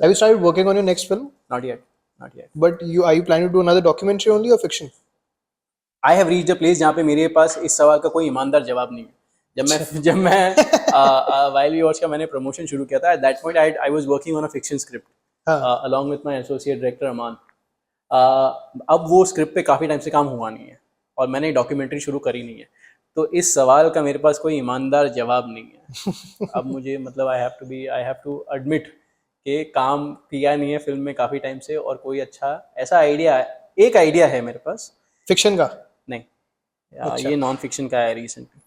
Have you started working on your next film? Not yet, not yet. But are you planning to do another documentary only or fiction? I have reached a place जहाँ पे मेरे पास इस सवाल का कोई ईमानदार जवाब नहीं है. जब मैं While We Watch का मैंने प्रमोशन शुरू किया था, at that point I was working on a fiction script along with my associate director Aman. अब वो स्क्रिप्ट पे काफ़ी टाइम से काम हुआ नहीं है और मैंने डॉक्यूमेंट्री शुरू करी नहीं है, तो इस सवाल का मेरे पास कोई ईमानदार जवाब नहीं है. अब मुझे मतलब आई हैव टू एडमिट कि काम किया नहीं है फिल्म में काफ़ी टाइम से, और कोई अच्छा ऐसा एक आइडिया है मेरे पास. फिक्शन का नहीं, ये नॉन फिक्शन का है रिसेंटली,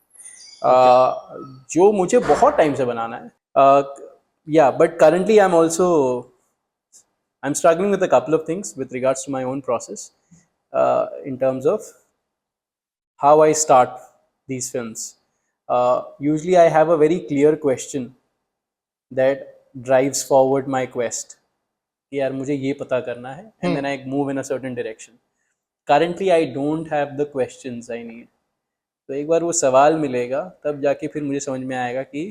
जो मुझे बहुत टाइम से बनाना है. या but currently I'm struggling with a couple of things with regards to my own process in terms of how I start these films. Usually I have a very clear question that drives forward my quest. कि यार मुझे ये पता करना है, and then I move in a certain direction. Currently I don't have the questions I need. तो एक बार वो सवाल मिलेगा तब जाके फिर मुझे समझ में आएगा कि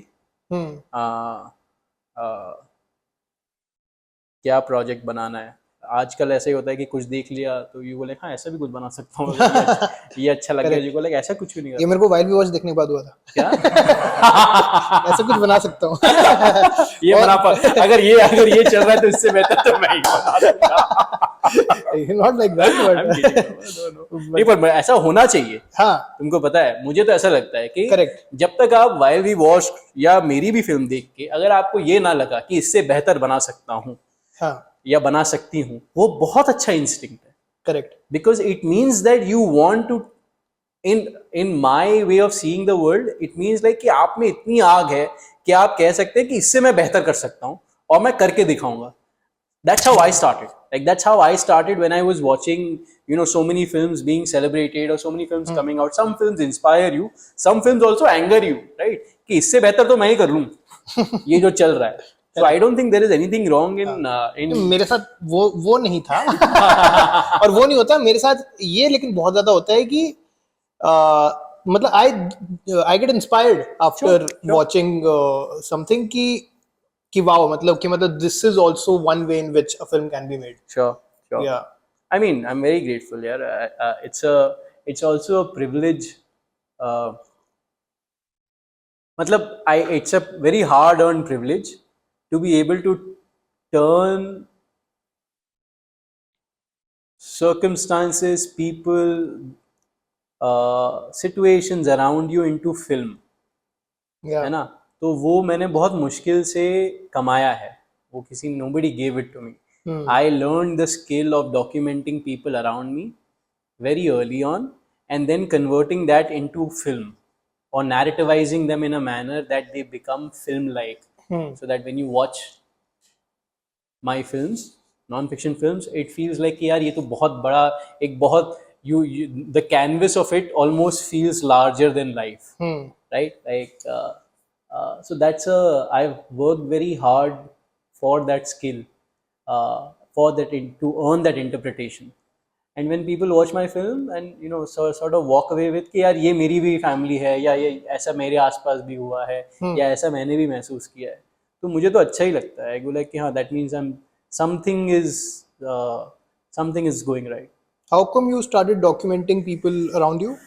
क्या प्रोजेक्ट बनाना है. आजकल ऐसे ही होता है कि कुछ देख लिया तो यू बोले हाँ ऐसा भी कुछ बना सकता हूँ, ये अच्छा लग गया, यू बोले ऐसा कुछ भी नहीं. ये मेरे को वाइल्ड वी वॉच देखने के बाद हुआ था. क्या ऐसा कुछ बना सकता हूँ. ये अगर ये चल रहा है तो इससे बेहतर तो मैं ही बना दूंगा. Not like that, but नहीं, पर ऐसा होना चाहिए. हाँ, तुमको पता है, मुझे तो ऐसा लगता है कि करेक्ट, जब तक आप वाइल्ड वी वॉच या मेरी भी फिल्म देख के अगर आपको ये ना लगा कि इससे बेहतर बना सकता हूँ या बना सकती हूँ, वो बहुत अच्छा इंस्टिंक्ट है. Correct, because it means that you want to in my way of seeing the world, it means like कि आप में इतनी आग है कि आप कह सकते हैं कि इससे मैं बेहतर कर सकता हूँ और मैं करके दिखाऊंगा. That's how I started. Like that's how I started when I was watching, so many films being celebrated or so many films coming out. Some films inspire you, some films also anger you, right? कि इससे बेहतर तो मैं ही कर लूँ ये जो चल रहा है. So I don't think there is anything wrong in मेरे साथ वो नहीं था और वो नहीं होता मेरे साथ ये, लेकिन बहुत ज्यादा होता है कि मतलब I get inspired after watching something कि वाओ, मतलब this is also one way in which a film can be made. Sure. Yeah. I mean, I'm very grateful. Yeah, it's also a privilege. It's a very hard-earned privilege to be able to turn circumstances, people, situations around you into film. Yeah. है ना? तो वो मैंने बहुत मुश्किल से कमाया है. वो किसी nobody gave it to me. I learned the skill of documenting people around me very early on, and then converting that into film or narrativizing them in a manner that they become film-like. So that when you watch my films, non-fiction films, it feels like कि यार ये तो बहुत बड़ा एक बहुत the canvas of it almost feels larger than life, right? Like so I've worked very hard for that skill, to earn that interpretation. And when people watch my film and sort of walk away with कि यार ये मेरी भी family है, या ये ऐसा मेरे आसपास भी हुआ है, या ऐसा मैंने भी महसूस किया है, तो मुझे तो अच्छा ही लगता है. बोला कि हाँ, that means something is going right. How come you started documenting people around you?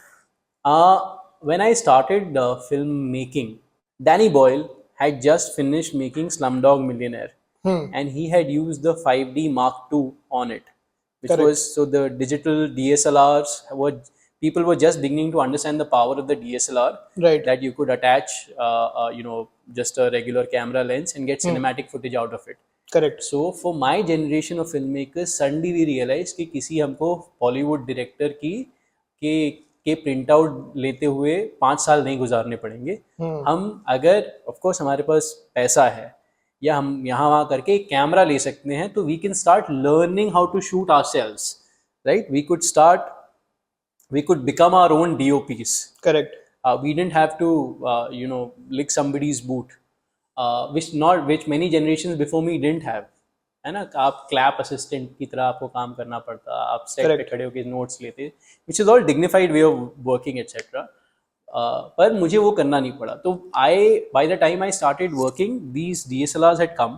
When I started film making, Danny Boyle had just finished making Slumdog Millionaire, and he had used the 5D Mark II on it, which was so the digital DSLRs people were just beginning to understand the power of the DSLR, right? That you could attach, just a regular camera lens and get cinematic footage out of it. Correct. So for my generation of filmmakers, suddenly we realized कि किसी हमको Bollywood director के print out लेते हुए 5 साल नहीं गुजारने पड़ेंगे. हम अगर ऑफ कोर्स हमारे पास पैसा है या हम यहाँ वहाँ करके एक कैमरा ले सकते हैं, तो we can start learning how to shoot ourselves, right? we could become our own DOPs. Correct. We didn't have to lick somebody's boot, which many generations before me didn't have. है ना? आप clap assistant की तरह आपको काम करना पड़ता, आप सेट पे खड़े होकर नोट्स लेते, which is all dignified way of working etcetera. पर मुझे वो करना नहीं पड़ा. तो by the time I started working, these DSLRs had come.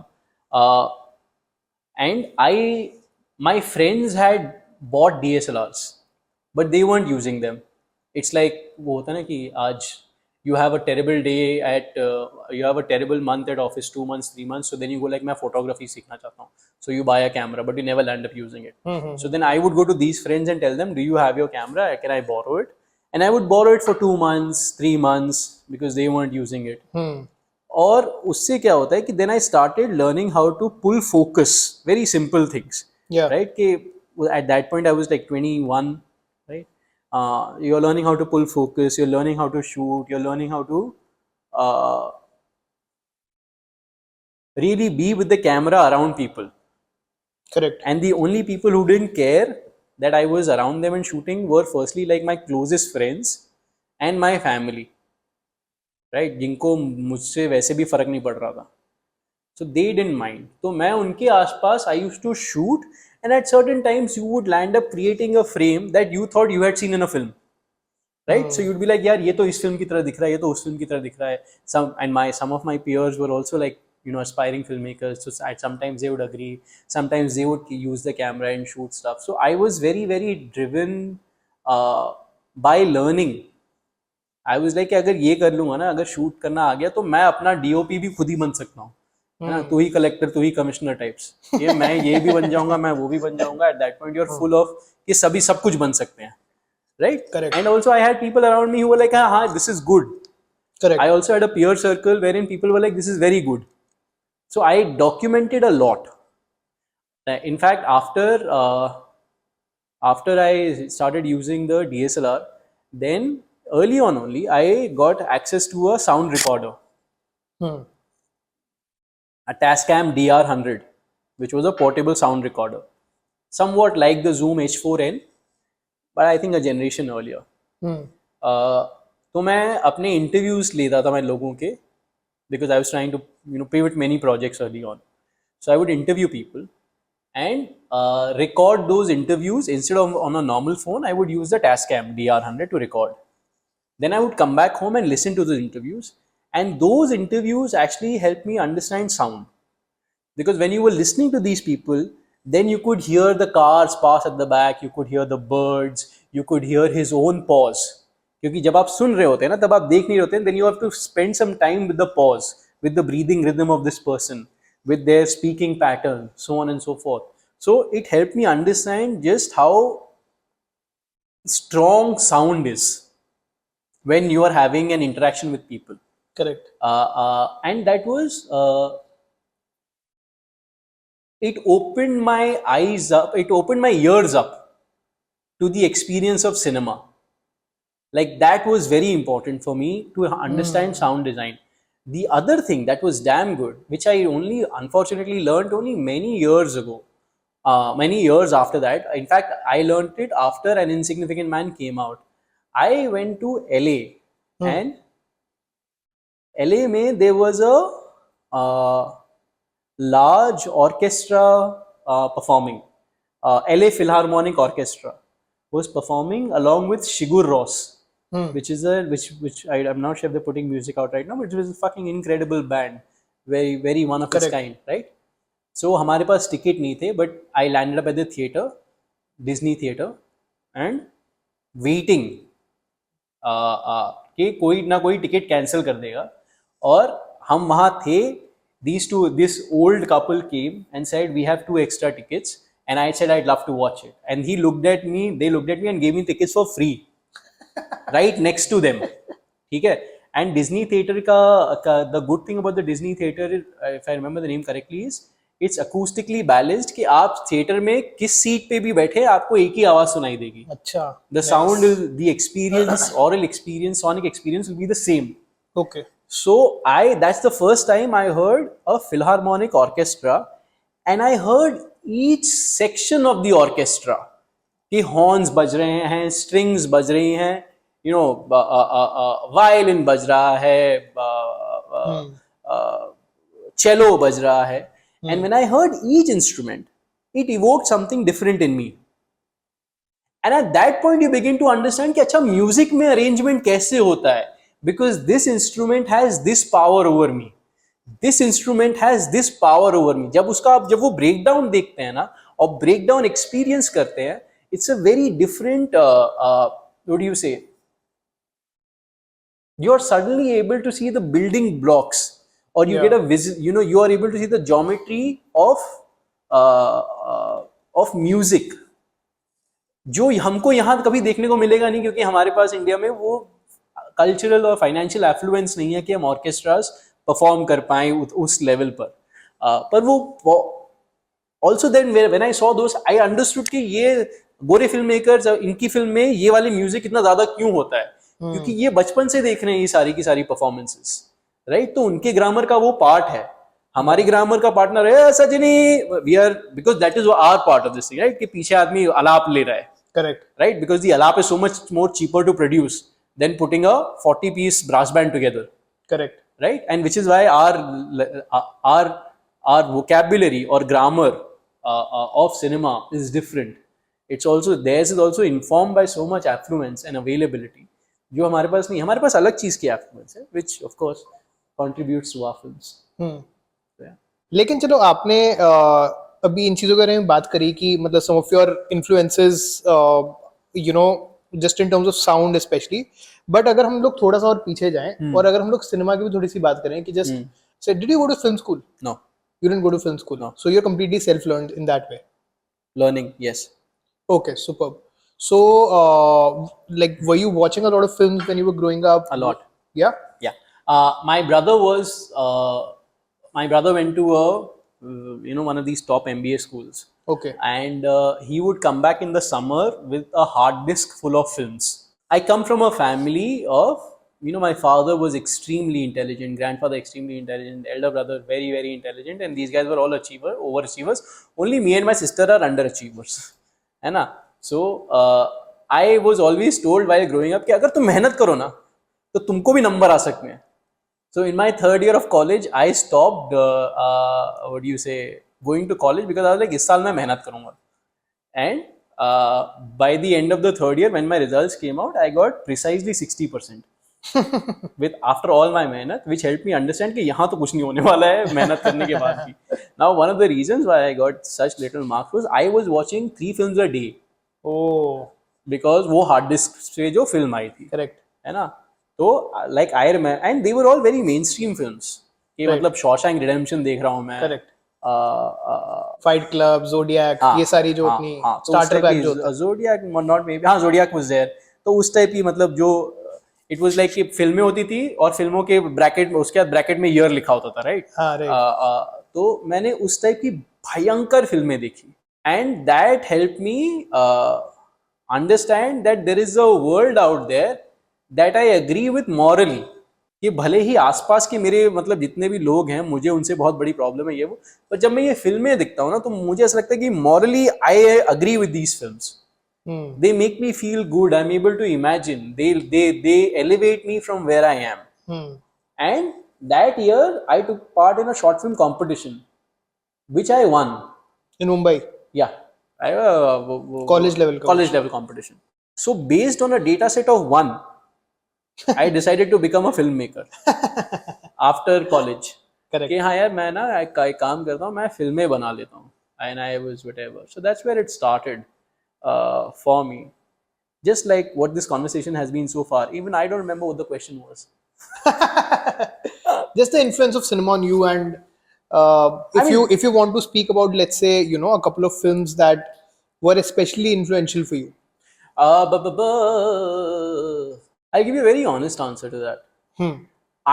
and my friends had bought DSLRs, but they weren't using them. It's like वो होता है ना कि आज you have a terrible day at you have a terrible month at office, 2 months, 3 months, so then you go like मैं photography सीखना चाहता हूँ, so you buy a camera but you never end up using it. So then I would go to these friends and tell them, do you have your camera, can I borrow it? And I would borrow it for 2 months, 3 months because they weren't using it. और उससे क्या होता है कि then I started learning how to pull focus, very simple things. Yeah. Right, कि at that point I was like 21, right? You're learning how to pull focus, you're learning how to shoot, you're learning how to really be with the camera around people. Correct. And the only people who didn't care that I was around them and shooting were firstly like my closest friends and my family, right? जिनको मुझसे वैसे भी फर्क नहीं पड़ रहा था. So they didn't mind. तो मैं उनके आसपास I used to shoot, and at certain times you would land up creating a frame that you thought you had seen in a film, right? So you'd be like, यार ये तो इस film की तरह दिख रहा है, ये तो उस फिल्म की तरह दिख रहा है. Some of my peers were also like, you know, aspiring filmmakers. So sometimes they would agree, sometimes they would use the camera and shoot stuff. So I was very very driven by learning. I was like, अगर ये कर लूँगा ना, अगर shoot करना आ गया तो मैं अपना DOP भी खुद ही बन सकता हूँ. है ना, तू ही कलेक्टर, तू ही कमिश्नर टाइप्स. ये मैं ये भी बन जाऊंगा, मैं वो भी बन जाऊंगा. At that point you are full of कि सभी सब कुछ बन सकते हैं, right? Correct. And also I had people around me who were like, हाँ this is good. Correct. I also had a peer circle wherein people were like, this is very good. So I documented a lot. In fact, after I started using the DSLR, then early on only I got access to a sound recorder. A Tascam DR100, which was a portable sound recorder, somewhat like the Zoom H4n, but I think a generation earlier. तो मैं अपने interviews लेता था मैं लोगों के, because I was trying to, you know, pivot many projects early on. So I would interview people and record those interviews. Instead of on a normal phone, I would use the Tascam DR100 to record. Then I would come back home and listen to those interviews. And those interviews actually helped me understand sound. Because when you were listening to these people, then you could hear the cars pass at the back, you could hear the birds, you could hear his own pause. क्योंकि जब आप सुन रहे होते हैं ना, तब आप देख नहीं रहे होते हैं, then you have to spend some time with the pause, with the breathing rhythm of this person, with their speaking pattern, so on and so forth. So it helped me understand just how strong sound is when you are having an interaction with people. Correct. And that was it opened my eyes up, it opened my ears up to the experience of cinema. Like that was very important for me to understand sound design. The other thing that was damn good, which I only unfortunately learned only many years ago, many years after that. In fact, I learned it after An Insignificant Man came out. I went to LA, and LA mein there was a large orchestra performing. LA Philharmonic Orchestra was performing along with Sigur Rós, which is which I'm not sure if they're putting music out right now, but it was a fucking incredible band, very very one of its kind, right? So हमारे पास ticket नहीं थे, but I landed up at the theater, Disney theater, and waiting कि कोई ना कोई ticket cancel कर देगा. और हम वहाँ थे. This old couple came and said, we have 2 extra tickets, and I said I'd love to watch it. And they looked at me and gave me tickets for free, right next to them. ठीक है? And Disney theater का the good thing about the Disney theater, if I remember the name correctly, is it's acoustically balanced. कि आप theater में किस seat पे भी बैठे आपको एक ही आवाज सुनाई देगी. अच्छा. The sound, the experience, oral experience, sonic experience will be the same. Okay. So that's the first time I heard a Philharmonic Orchestra, and I heard each section of the orchestra. कि horns बज रहे हैं, strings बज रही हैं, you know, violin बज रहा है, cello बज रहा है. And when I heard each instrument, it evoked something different in me. And at that point you begin to understand कि अच्छा music में arrangement कैसे होता है. Because this instrument has this power over me. This instrument has this power over me. जब वो break down देखते हैं ना और ब्रेक डाउन एक्सपीरियंस करते हैं, it's a very different, what do you से, you are suddenly able to see the building blocks, or you Yeah. get a visit, you are able to see the geometry of music, जो हमको यहाँ कभी देखने को मिलेगा नहीं, क्योंकि हमारे पास इंडिया में वो कल्चरल और फाइनेंशियल एफ्लुएंस नहीं है कि हम ऑर्केस्ट्रास परफॉर्म कर पाए उस लेवल पर. पर वो also then when I saw those I understood कि ये गोरे फिल्म मेकर्स, इनकी फिल्म में ये वाले म्यूजिक इतना ज्यादा क्यों होता है, क्योंकि ये बचपन से देख रहे हैं ये सारी की सारी परफॉर्मेंसेस, राइट. तो उनके ग्रामर का वो पार्ट है, हमारी ग्रामर का पार्टनर है Sajni, we are, because that is our part of this thing, right, कि पीछे आदमी अलाप ले रहा है. Correct. Right, because the alap is so much more cheaper to produce than putting a 40-piece brass band together. Correct. Right, and which is why our vocabulary or grammar of cinema is different. It's also, theirs is also informed by so much affluence and availability, जो हमारे पास नहीं. हमारे पास अलग चीज की affluence है, which of course contributes to our films. Yeah. लेकिन चलो आपने अभी इन चीज़ों के बारे में बात करी कि मतलब some of your influences just in terms of sound especially, but अगर हम लोग थोड़ा सा और पीछे जाएं और अगर हम लोग सिनेमा की भी थोड़ी सी बात करें कि just say, did you go to film school? No. You didn't go to film school? No. So you're completely self-learned in that way? Learning, yes. Okay, superb. So like were you watching a lot of films when you were growing up? A lot. Yeah? Yeah. My brother went to one of these top MBA schools. Okay. And he would come back in the summer with a hard disk full of films. I come from a family of, my father was extremely intelligent, grandfather extremely intelligent, elder brother very, very intelligent, and these guys were all overachievers. Only me and my sister are underachievers. है ना? So I was always told while growing up कि अगर तुम मेहनत करो ना तो तुमको भी नंबर आ सकते हैं. So in my third year of college, I stopped, going to college, because I was like, इस साल मैं मेहनत करूँगा. And by the end of the third year, when my results came out, I got precisely 60%. With after all my मेहनत, which helped me understand कि यहाँ तो कुछ नहीं होने वाला है मेहनत करने के बाद भी. Now one of the reasons why I got such little marks was I was watching 3 films a day. Oh. Because वो hard disk से जो film आई थी. Correct. है ना? तो like I remember, and they were all very mainstream films. कि मतलब Shawshank Redemption देख रहा हूँ मैं. Correct. Fight Club, Zodiac, ये सारी जो अपनी starter pack जो था. Zodiac, not maybe, हाँ Zodiac was there. तो उस टाइप की मतलब जो it was like कि फिल्में होती थी और फिल्मों के ब्रैकेट, उसके बाद ब्रैकेट में ईयर लिखा होता था, राइट? हाँ, राइट. तो मैंने उस टाइप की भयंकर फिल्में देखी, and that help me understand that there is a world out there that I agree with morally. कि भले ही आसपास के मेरे मतलब जितने भी लोग हैं मुझे उनसे बहुत बड़ी प्रॉब्लम है ये वो, पर जब मैं ये फिल्में देखता हूँ ना तो मुझे ऐसा लगता है कि morally I agree with these films. They make me feel good. I'm able to imagine. They elevate me from where I am. And that year, I took part in a short film competition, which I won. In Mumbai? Yeah. College level competition. So based on a data set of 1, I decided to become a filmmaker after college. Correct. कि हाँ यार मैं ना एक काम करता हूँ, मैं फिल्में बना लेता हूँ. And I was whatever. So that's where it started. For me, just like what this conversation has been so far, even I don't remember what the question was. Just the influence of cinema on you, and if you want to speak about, let's say, a couple of films that were especially influential for you. I'll give you a very honest answer to that.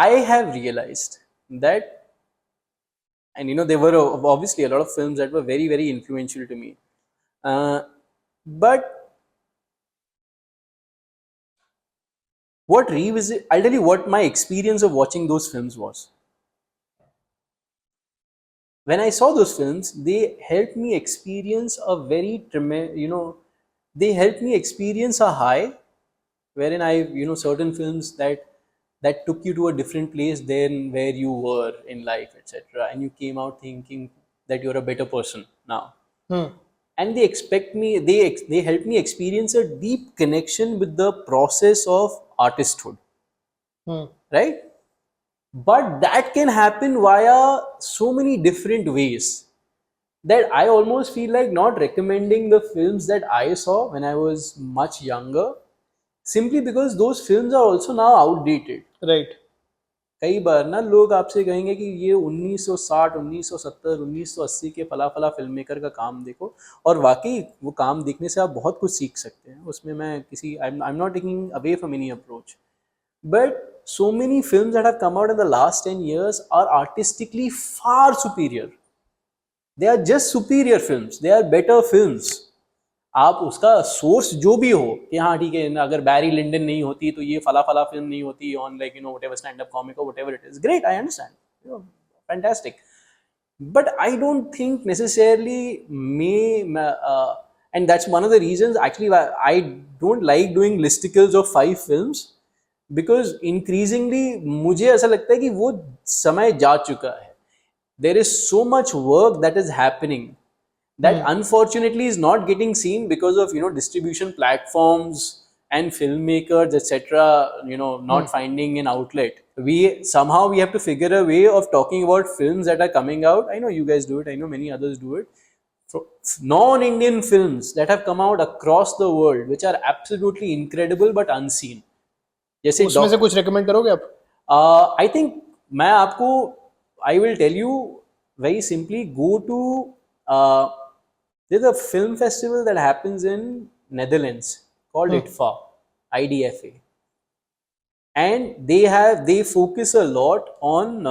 I have realized that, and there were obviously a lot of films that were very, very influential to me. But I'll tell you what my experience of watching those films was. When I saw those films, they helped me experience a very they helped me experience a high wherein certain films that took you to a different place than where you were in life, etc. And you came out thinking that you're a better person now. And they help me experience a deep connection with the process of artisthood. Right? but that can happen via so many different ways that I almost feel like not recommending the films that I saw when I was much younger, simply because those films are also now outdated. Right. कई बार ना लोग आपसे कहेंगे कि ये 1960, 1970, 1980 के फला फला फिल्म मेकर का काम देखो, और वाकई वो काम देखने से आप बहुत कुछ सीख सकते हैं उसमें। मैं किसी I am not taking away from any approach, but so many films that have come out in the last 10 years are artistically far superior. They are just superior films, they are better films. आप उसका source जो भी हो कि हाँ ठीक है, अगर बैरी लिंडन नहीं होती तो ये फला फला फिल्म नहीं होती on like whatever stand up comic और whatever it is, great, I understand, fantastic, but I don't think necessarily and that's one of the reasons actually why I don't like doing listicles of 5 films, because increasingly मुझे ऐसा लगता है कि वो समय जा चुका है. There is so much work that is happening that unfortunately is not getting seen because of distribution platforms and filmmakers etc not finding an outlet. We have to figure a way of talking about films that are coming out. I know you guys do it, I know many others do it. Non-Indian films that have come out across the world which are absolutely incredible but unseen. जैसे उसमें से कुछ recommend करोगे आप? I think मैं आपको I will tell you very simply, go to there's a film festival that happens in Netherlands called IDFA, IDFA, and they focus a lot on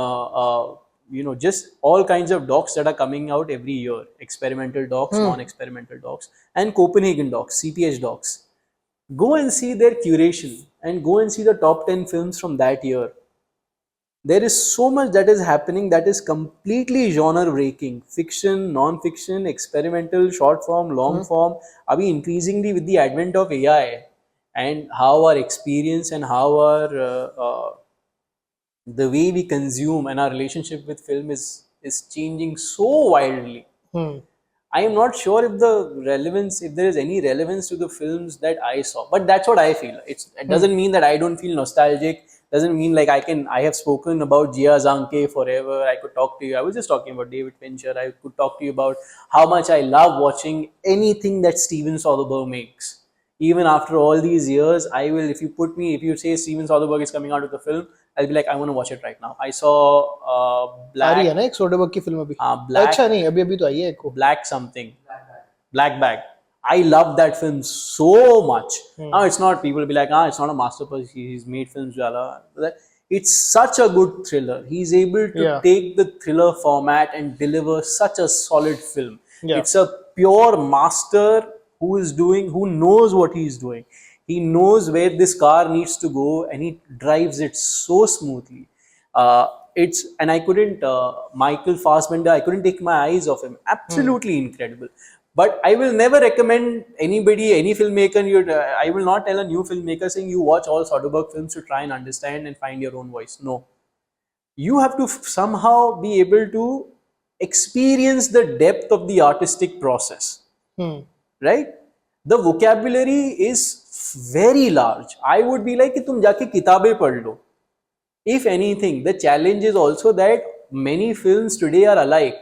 just all kinds of docs that are coming out every year, experimental docs, non-experimental docs, and Copenhagen docs, CPH docs. Go and see their curation and go and see the top 10 films from that year. There is so much that is happening that is completely genre breaking. Fiction, non-fiction, experimental, short form, long form. Abhi increasingly with the advent of AI and how our experience and how our the way we consume and our relationship with film is changing so wildly. I am not sure if there is any relevance to the films that I saw, but that's what I feel. It doesn't mean that I don't feel nostalgic. Doesn't mean like I have spoken about Jia Zanke forever. I could talk to you. I was just talking about David Fincher. I could talk to you about how much I love watching anything that Steven Soderbergh makes. Even after all these years, I will, if you say Steven Soderbergh is coming out with a film, I'll be like, I want to watch it right now. I saw आ रही है ना एक Soderbergh की film अभी? Black, अच्छा नहीं, अभी तो आई है एक Black something, Black Bag. I love that film so much. Now it's not, people will be like, it's not a masterpiece, he's made films, it's such a good thriller. He's able to take the thriller format and deliver such a solid film. It's a pure master who knows what he's doing. He knows where this car needs to go and he drives it so smoothly. And I couldn't, Michael Fassbender, I couldn't take my eyes off him. Absolutely incredible. But I will never recommend anybody, any filmmaker, I will not tell a new filmmaker saying you watch all Soderbergh films to try and understand and find your own voice. No. You have to somehow be able to experience the depth of the artistic process. Right? The vocabulary is very large. I would be like कि तुम जाके किताबें पढ़ लो. If anything, the challenge is also that many films today are alike.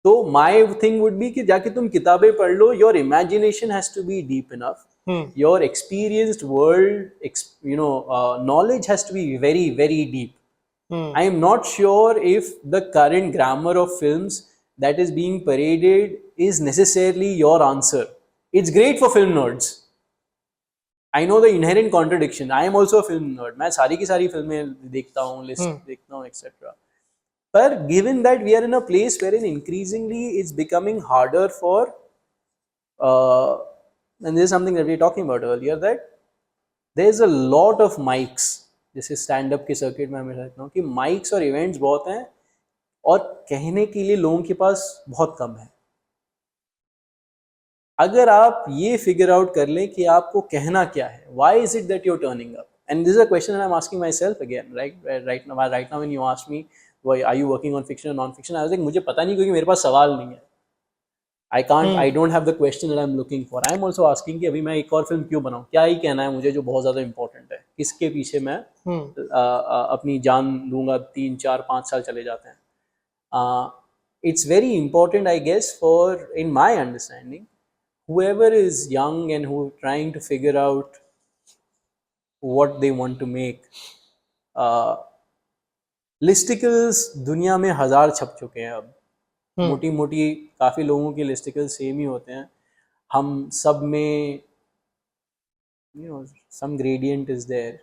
So my thing would be कि जाके तुम किताबें पढ़ लो. Your imagination has to be deep enough. Your experienced world, knowledge has to be very, very deep. I am not sure if the current grammar of films that is being paraded is necessarily your answer. It's great for film nerds. I know the inherent contradiction. I am also a film nerd. मैं सारी की सारी फिल्में देखता हूँ, list देखता हूँ, etc. But given that we are in a place wherein increasingly it's becoming harder for, and this is something that we were talking about earlier, that there's a lot of mics. जैसे stand up के circuit में मैं कहता हूँ कि mics और events बहुत हैं और कहने के लिए लोगों के पास बहुत कम है. अगर आप ये फिगर आउट कर लें कि आपको कहना क्या है, why is it that you are turning up, and this is a question I am asking myself again, right now when you ask me are you working on fiction और non fiction, I was like मुझे पता नहीं क्योंकि मेरे पास सवाल नहीं है. I don't have the question that I'm looking for. I'm also asking कि अभी मैं एक और फिल्म क्यों बनाऊँ, क्या ही कहना है मुझे जो बहुत ज़्यादा important है, किसके पीछे मैं अपनी जान दूंगा, 3 4 5 साल चले जाते हैं. It's very important, I guess, for, in my understanding, whoever is young and who trying to figure out what they want to make. लिस्टिकल्स दुनिया में 1000 छप चुके हैं अब. मोटी मोटी काफ़ी लोगों के लिस्टिकल्स सेम ही होते हैं. हम सब में some gradient is there.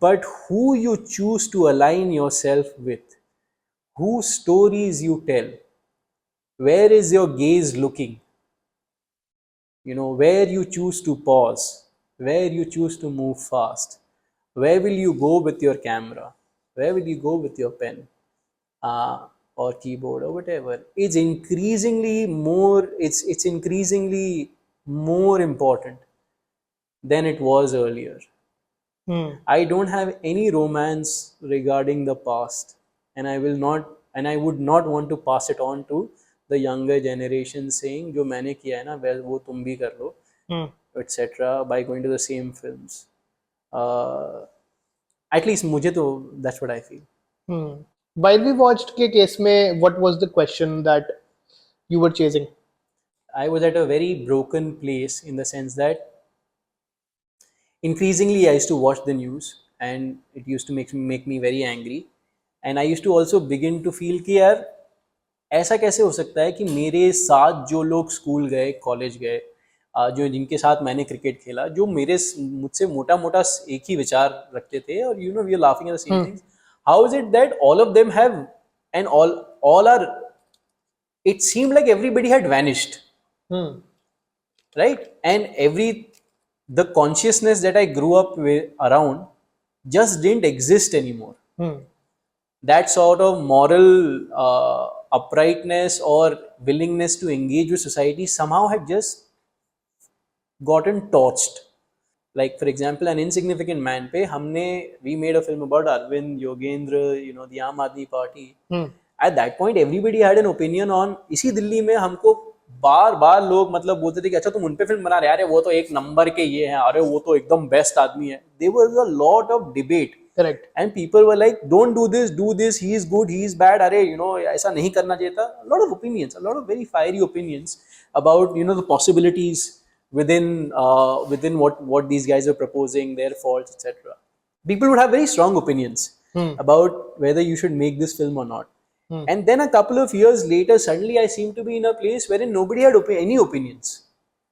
But who you choose to align yourself with, whose stories you tell, where is your gaze looking, where you choose to pause, where you choose to move fast, where will you go with your camera, where will you go with your pen, or keyboard or whatever, it's increasingly more important than it was earlier. I don't have any romance regarding the past, and I would not want to pass it on to the younger generation, saying जो मैंने किया है ना वो तुम भी कर लो, etc. by going to the same films. At least मुझे तो that's what I feel. While we watched के case में, what was the question that you were chasing? I was at a very broken place in the sense that increasingly I used to watch the news and it used to make me very angry, and I used to also begin to feel कि यार ऐसा कैसे हो सकता है कि मेरे साथ जो लोग स्कूल गए, कॉलेज गए, जो जिनके साथ मैंने क्रिकेट खेला, जो मुझसे मोटा मोटा एक ही विचार रखते थे, और we are laughing at the same things, how is it that all of them have and all are, it seemed like everybody had vanished. Right? And the consciousness that I grew up around just didn't exist anymore. That sort of moral uprightness or willingness to engage with society somehow had just gotten torched. Like, for example, An Insignificant Man pe we made a film about Arvind, Yogendra, the Aam Aadmi Party. At that point everybody had an opinion on. इसी दिल्ली में हमको बार बार लोग मतलब बोलते थे कि अच्छा तुम उन पे फिल्म बना रहे हैं, अरे वो तो एक नंबर के ये हैं, अरे वो तो एकदम बेस्ट आदमी है. There was a lot of debate. Correct. And people were like, don't do this, he is good, he is bad, अरे ऐसा नहीं करना चाहिए था. A lot of opinions, a lot of very fiery opinions about the possibilities within what these guys are proposing, their faults, etc. People would have very strong opinions about whether you should make this film or not. And then a couple of years later, suddenly I seemed to be in a place wherein nobody had any opinions.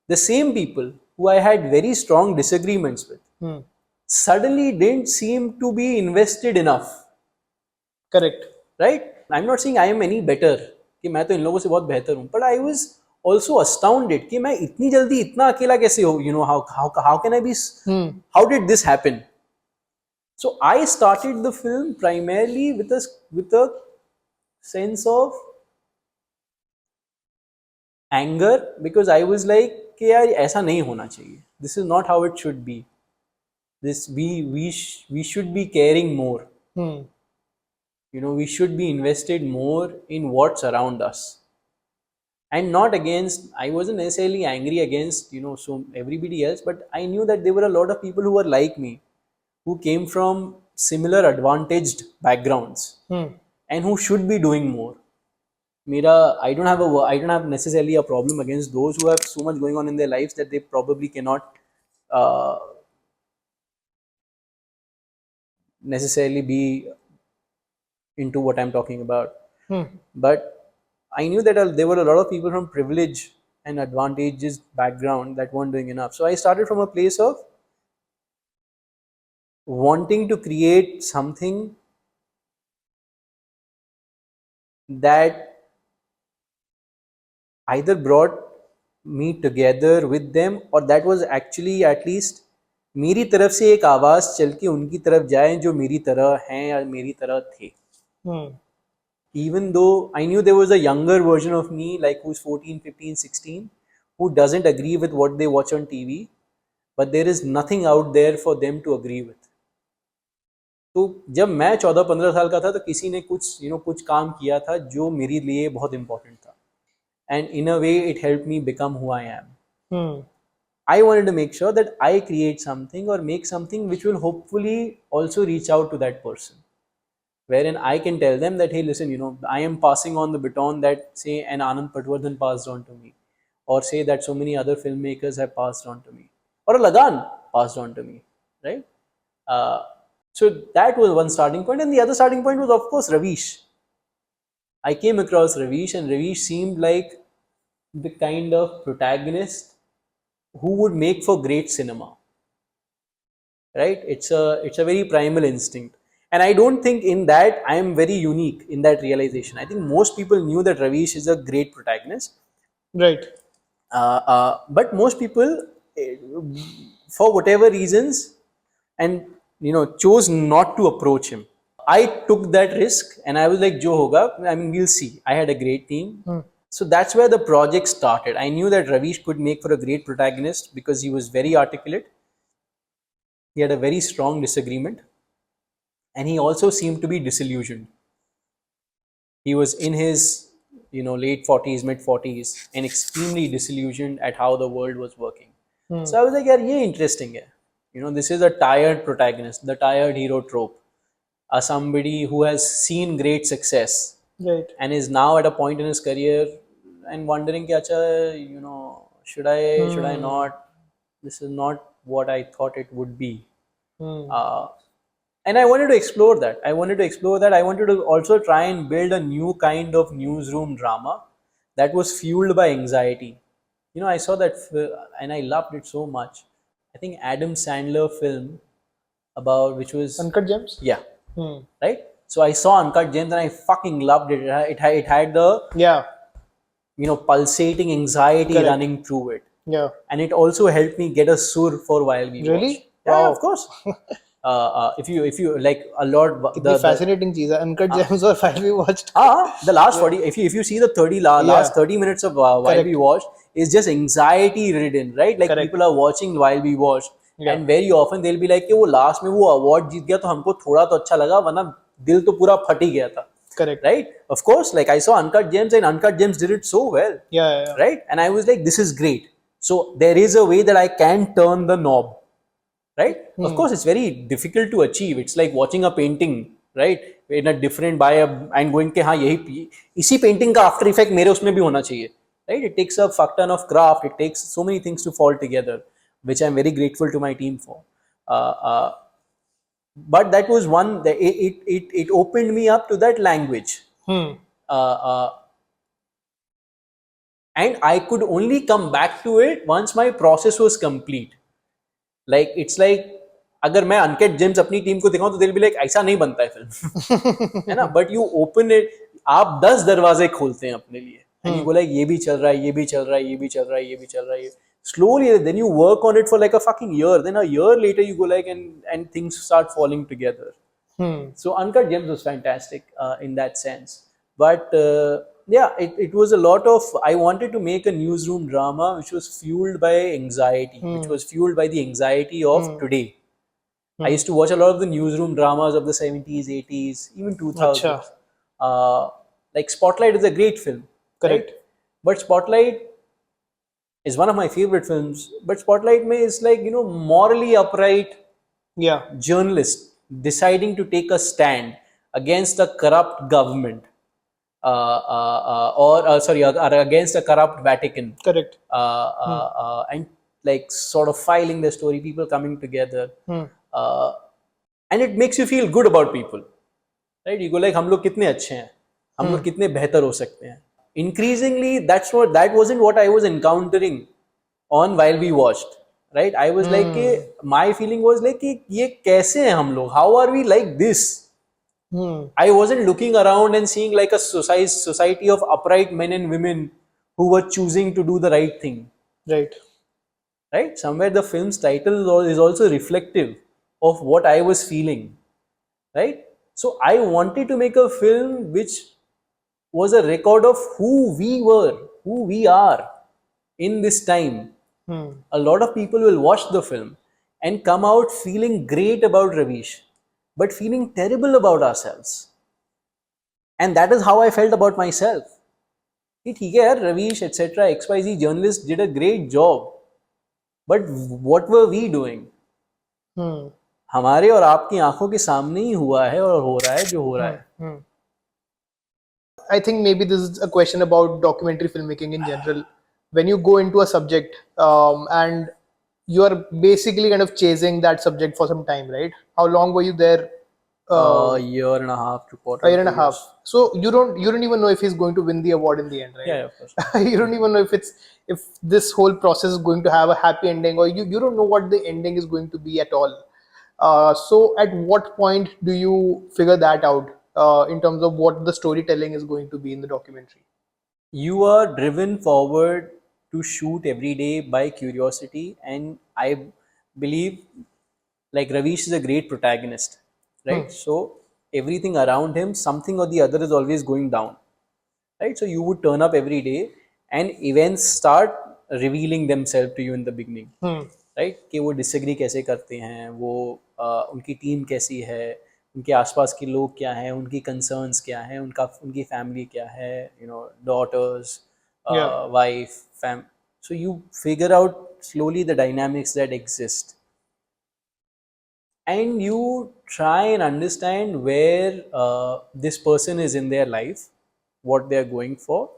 The same people who I had very strong disagreements with suddenly didn't seem to be invested enough. Correct. Right? I'm not saying I am any better, कि मैं तो इन लोगों से बहुत बेहतर हूँ, but I was also astounded कि मैं इतनी जल्दी इतना अकेला कैसे हो, how can I be, how did this happen? So I started the film primarily with a sense of anger, because I was like कि यार ऐसा नहीं होना चाहिए, this is not how it should be, this we should be caring more. We should be invested more in what's around us, and not against. I wasn't necessarily angry against so everybody else, but I knew that there were a lot of people who were like me, who came from similar advantaged backgrounds, and who should be doing more. I don't have necessarily a problem against those who have so much going on in their lives that they probably cannot necessarily be into what I'm talking about. But I knew that there were a lot of people from privilege and advantageous background that weren't doing enough. So I started from a place of wanting to create something that either brought me together with them, or that was actually at least मेरी तरफ से एक आवाज़ चल के उनकी तरफ जाए जो मेरी तरह हैं या मेरी तरह थे. Even though I knew there was a younger version of me, like who's 14, 15, 16, who doesn't agree with what they watch on TV, but there is nothing out there for them to agree with. तो जब मैं 14-15 साल का था तो किसी ने कुछ कुछ काम किया था जो मेरे लिए बहुत इंपॉर्टेंट था, and in a way it help me become who I am. Hmm. I wanted to make sure that I create something or make something which will hopefully also reach out to that person, wherein I can tell them that, hey, listen, I am passing on the baton that, say, an Anand Patwardhan passed on to me, or say that so many other filmmakers have passed on to me, or a Lagan passed on to me, right? Uh, so that was one starting point, and the other starting point was, of course, Ravish. I came across Ravish, and Ravish seemed like the kind of protagonist who would make for great cinema, right? It's a very primal instinct, and I don't think in that I am very unique in that realization. I think most people knew that Ravish is a great protagonist, Right. but most people, eh, for whatever reasons, and chose not to approach him. I took that risk, and I was like, "Jo hoga." I mean, we'll see. I had a great team, so that's where the project started. I knew that Ravish could make for a great protagonist because he was very articulate. He had a very strong disagreement, and he also seemed to be disillusioned. He was in his late 40s, mid 40s, and extremely disillusioned at how the world was working. So I was like, yeah, ye interesting hai. This is a tired protagonist, the tired hero trope. Somebody who has seen great success Right. and is now at a point in his career and wondering कि अच्छा, should I not, this is not what I thought it would be. And I wanted to explore that. I wanted to also try and build a new kind of newsroom drama that was fueled by anxiety. I saw that and I loved it so much. I think Adam Sandler film about, which was Uncut Gems. yeah, right. So I saw Uncut Gems and I fucking loved it. It had the Yeah. pulsating anxiety Correct. running through it, Yeah. and it also helped me get a sur for while we Really? watched. Yeah, Wow. of course. If you like a lot, कितनी fascinating चीज है Uncut Gems और While We Watched. the last 40, if you see the 30 last 30 minutes of while Correct. we watched, is just anxiety ridden, right? Like Correct. people are watching while we watched, Yeah. and very often they'll be like कि वो last में वो award जीत गया तो हमको थोड़ा तो अच्छा लगा, वरना दिल तो पूरा फट ही गया था. Correct. Right? Of course, like I saw Uncut Gems, and Uncut Gems did it so well. Yeah. Right? And I was like, this is great. So there is a way that I can turn the knob. Right? Of course, it's very difficult to achieve. It's like watching a painting, right? In a different by and going के हाँ यही इसी painting का after effect मेरे उसमें भी होना चाहिए. Right? It takes a fuck ton of craft. It takes so many things to fall together, which I'm very grateful to my team for. But that was one. It opened me up to that language. And I could only come back to it once my process was complete. Like it's like अगर मैं uncut James अपनी team को दिखाऊं तो they'll be like ऐसा नहीं बनता है फिल्म है ना, बट यू ओपन इट, आप 10 दरवाजे खोलते हैं अपने लिए, एंड यू गो लाइक ये भी चल रहा है, ये भी चल रहा है, ये भी चल रहा है, ये भी चल रहा है, slowly then you work on it for like a fucking year, then a year later you go like and things start falling together. So Uncut Gems was fantastic in that sense, but yeah, it was a lot of, I wanted to make a newsroom drama which was fueled by anxiety, which was fueled by the anxiety of today. I used to watch a lot of the newsroom dramas of the 70s, 80s, even 2000s. Like Spotlight is a great film. Correct. Right? But Spotlight is one of my favorite films. But Spotlight mein is like, morally upright journalist deciding to take a stand against a corrupt government. Against a corrupt Vatican. Correct. And like sort of filing the story, people coming together. And it makes you feel good about people, right? You go like, हम लोग कितने अच्छे हैं, हम लोग कितने बेहतर हो सकते हैं. Increasingly, that wasn't what I was encountering on while we watched, right? I was like, my feeling was like, ये कैसे हैं हम लोग? How are we like this? I wasn't looking around and seeing like a society of upright men and women who were choosing to do the right thing. Right? Somewhere the film's title is also reflective of what I was feeling. Right? So I wanted to make a film which was a record of who we were, who we are in this time. A lot of people will watch the film and come out feeling great about Ravish. but feeling terrible about ourselves. And that is how I felt about myself. कि ठीक है यार, Ravish etc. XYZ journalists did a great job, but what were we doing? हमारे और आपकी आंखों के सामने ही हुआ है और हो रहा है जो हो रहा है. I think maybe this is a question about documentary filmmaking in general. When you go into a subject and you are basically kind of chasing that subject for some time, right? How long were you there? A year and a half to quarter. A year and a half. So you don't even know if he's going to win the award in the end, right? Yeah, of course. You don't even know if this whole process is going to have a happy ending, or you don't know what the ending is going to be at all. So at what point do you figure that out in terms of what the storytelling is going to be in the documentary? You are driven forward to shoot every day by curiosity, and I believe like Ravish is a great protagonist, right? So everything around him, something or the other is always going down, right? So you would turn up every day and events start revealing themselves to you in the beginning, right? कि वो disagree कैसे करते हैं, वो उनकी team कैसी है, उनके आसपास के लोग क्या हैं, उनकी concerns क्या हैं, उनकी family क्या है, daughters, wife, so you figure out slowly the dynamics that exist, and you try and understand where this person is in their life, what they are going for,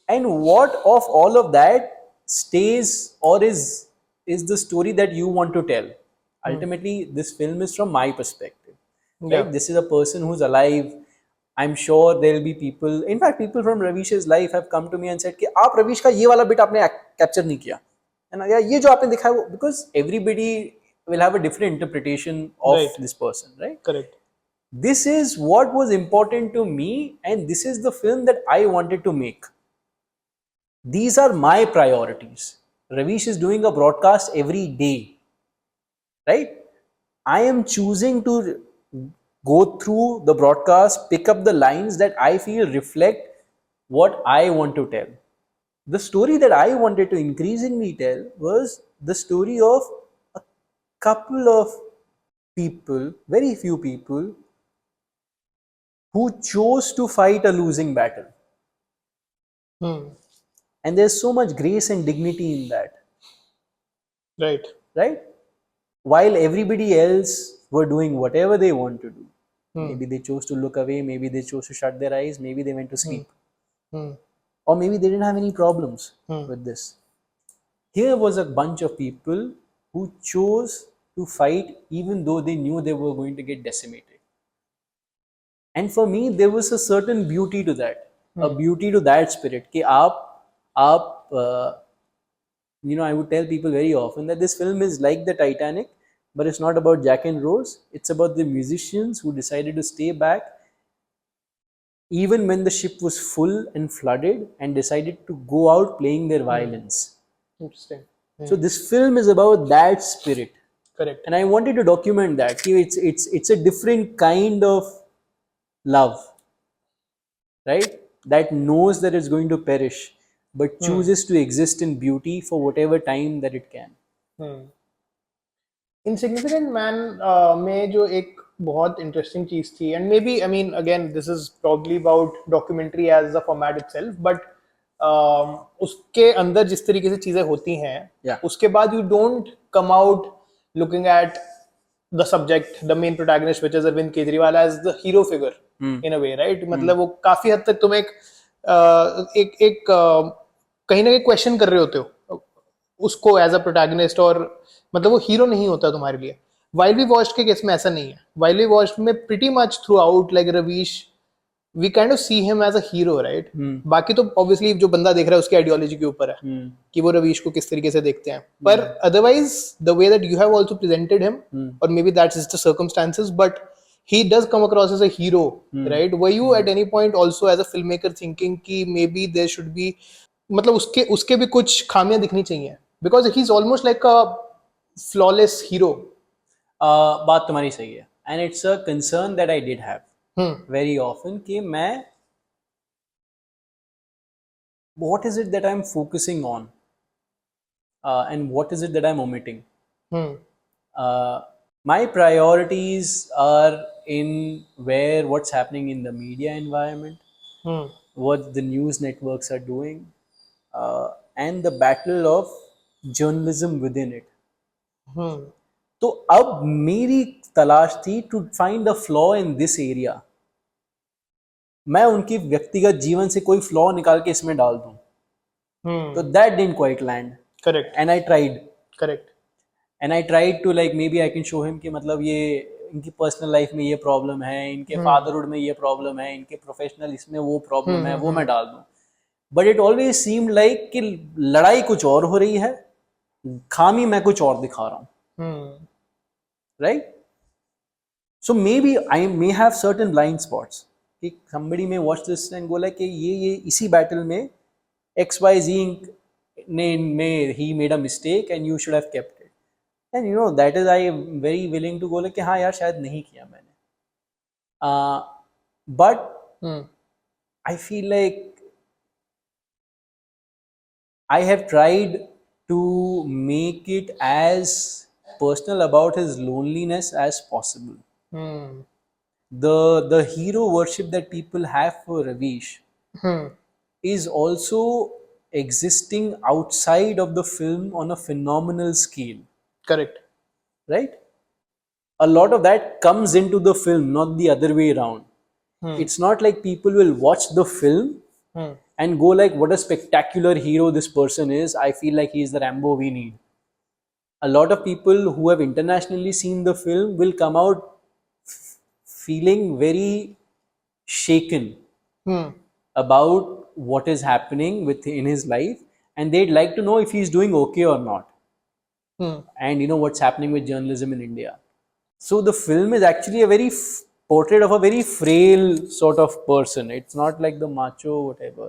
and what of all of that stays or is the story that you want to tell. Ultimately, this film is from my perspective, right? This is a person who's alive. I'm sure there will be people, in fact people from Ravish's life have come to me and said कि आप रवीश का ये वाला bit आपने capture नहीं किया, and ये जो आपने दिखाया वो, because everybody will have a different interpretation of this person, right? Correct. This is what was important to me, and this is the film that I wanted to make. These are my priorities. Ravish is doing a broadcast every day, right? I am choosing to go through the broadcast, pick up the lines that I feel reflect what I want to tell. The story that I wanted to increasingly tell was the story of a couple of people, very few people, who chose to fight a losing battle. And there's so much grace and dignity in that. Right? While everybody else were doing whatever they want to do. Maybe they chose to look away, maybe they chose to shut their eyes, maybe they went to sleep. Or maybe they didn't have any problems with this. Here was a bunch of people who chose to fight even though they knew they were going to get decimated. And for me, there was a certain beauty to that, a beauty to that spirit. Ki I would tell people very often that this film is like the Titanic, but it's not about Jack and Rose. It's about the musicians who decided to stay back even when the ship was full and flooded and decided to go out playing their violins. Interesting. So this film is about that spirit. Correct. And I wanted to document that. It's a different kind of love, right? That knows that it's going to perish, but chooses to exist in beauty for whatever time that it can. Insignificant Man में जो एक बहुत interesting चीज थी, and maybe I mean again this is probably about documentary as a format itself, but उसके अंदर जिस तरीके से चीजें होती हैं, उसके बाद you don't come out looking at the subject, the main protagonist, which is Arvind Kejriwal, as the hero figure in a way, right? मतलब वो काफी हद तक तुम एक कहीं ना कहीं क्वेश्चन कर रहे होते हो उसको एज अ प्रोटैगनिस्ट, और मतलब वो हीरो नहीं होता तुम्हारे लिए. वाइल्ड वी वॉच्ड के केस में ऐसा नहीं है. वाइल्ड वी वॉच्ड में pretty much throughout like Ravish we kind of see him as a hero, right? बाकी तो ऑब्वियसली जो बंदा देख रहा है उसकी आइडियोलॉजी के ऊपर है कि वो रवीश को किस तरीके से देखते हैं, पर otherwise the way that you have also presented him, और maybe that's just the circumstances, but he does come across as a hero, right? Were you at any point also as a filmmaker thinking कि maybe there should be, मतलब उसके भी कुछ खामियां दिखनी चाहिए, because he's almost like a flawless hero. बात तुम्हारी सही है, and it's a concern that I did have very often कि मैं what is it that I'm focusing on and what is it that I'm omitting. My priorities are in what's happening in the media environment, Hmm. what the news networks are doing, and the battle of journalism within it. Hmm. तो अब मेरी तलाश थी to find a flaw in this area. मैं उनकी व्यक्तिगत जीवन से कोई फ्लॉ निकाल के इसमें डाल दूं. तो Hmm. That didn't quite land. Correct. And I tried. Correct. And I tried to like maybe I can show him कि मतलब ये इनकी पर्सनल लाइफ में ये प्रॉब्लम है, इनके Hmm. फादरहुड में ये प्रॉब्लम है, इनके प्रोफेशनल इसमें वो प्रॉब्लम है, Hmm. वो मैं Hmm. डाल दूं. But it always seemed like कि लड़ाई कुछ और हो रही है, खामी मैं कुछ और दिखा रहा हूँ. Hmm. Right. So maybe I may have certain blind spots. कि somebody may watch this and go like कि ये इसी battle में XYZ ने he made a mistake and you should have kept it. And you know that is I am very willing to go like कि हाँ यार शायद नहीं किया मैंने. But Hmm. I feel like I have tried to make it as personal about his loneliness as possible. Hmm. The hero worship that people have for Ravish Hmm. is also existing outside of the film on a phenomenal scale, Correct. right? A lot of that comes into the film, not the other way around. Hmm. It's not like people will watch the film Hmm. and go like, what a spectacular hero this person is. I feel like he's the Rambo we need. A lot of people who have internationally seen the film will come out feeling very shaken Hmm. about what is happening with in his life, and they'd like to know if he's doing okay or not, Hmm. and you know what's happening with journalism in India. So the film is actually a very portrait of a very frail sort of person. It's not like the macho whatever,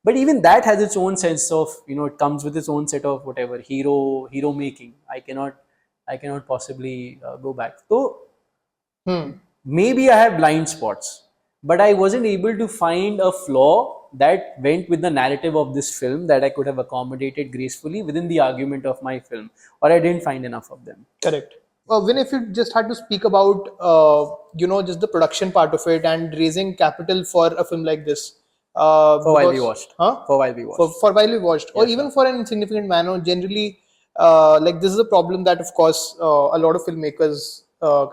but even that has its own sense of, you know, it comes with its own set of whatever hero making. I cannot possibly go back. So Hmm. maybe I have blind spots, but I wasn't able to find a flaw that went with the narrative of this film that I could have accommodated gracefully within the argument of my film, or I didn't find enough of them. Correct. Vin, if you just had to speak about, just the production part of it and raising capital for a film like this, For while we watched. huh? For while we watched. For while we watched, or Yes, even sir. for an insignificant manner, generally, like this is a problem that, of course, a lot of filmmakers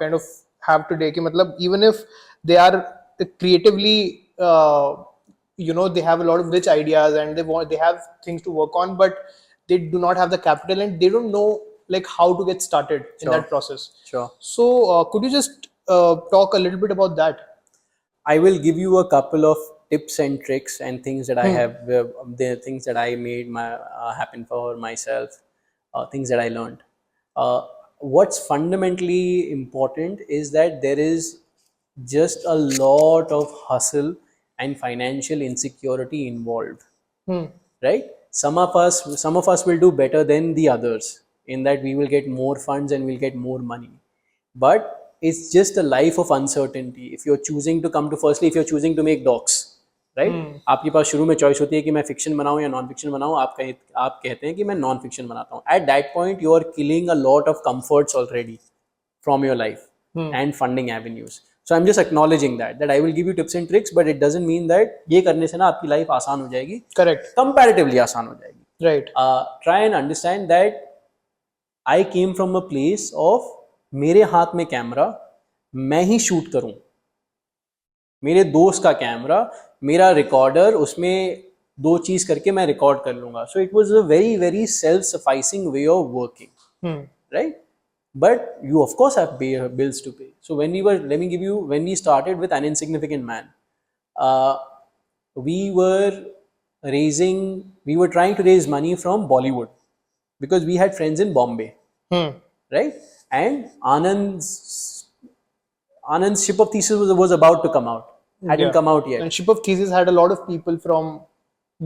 kind of have today. Ki, matlab, even if they are creatively, they have a lot of rich ideas and they have things to work on, but they do not have the capital and they don't know like how to get started in Sure. that process. Sure. So, could you just talk a little bit about that? I will give you a couple of tips and tricks and things that I have, the things that I made my happen for myself, things that I learned. What's fundamentally important is that there is just a lot of hustle and financial insecurity involved, Hmm. right? Some of us will do better than the others in that we will get more funds and we'll get more money, but it's just a life of uncertainty. If you're choosing to come to, firstly, if you're choosing to make docs, right? आपके पास शुरू में choice होती है कि मैं fiction बनाऊं या non fiction बनाऊं. आप कहते हैं कि मैं नॉन फिक्शन बनाता हूं. At that point you are killing a lot of comforts already from your life and funding avenues. So I'm just acknowledging that I will give you tips and tricks, but it doesn't mean that ये करने से ना आपकी life आसान हो जाएगी. Correct. Comparatively आसान हो जाएगी. Right. Try and understand that I came from a place of मेरे हाथ में कैमरा, मैं ही शूट करूं, मेरे दोस्त का कैमरा, मेरा रिकॉर्डर, उसमें दो चीज करके मैं रिकॉर्ड कर लूंगा. So it was a very very self sufficing way of working, Hmm. right? But you of course have bills to pay. So when we started with An Insignificant Man, uh, we were trying to raise money from Bollywood because we had friends in Bombay, Hmm. right? And Anand's Ship of Theseus was about to come out, hadn't Yeah. come out yet. And Ship of Theseus had a lot of people from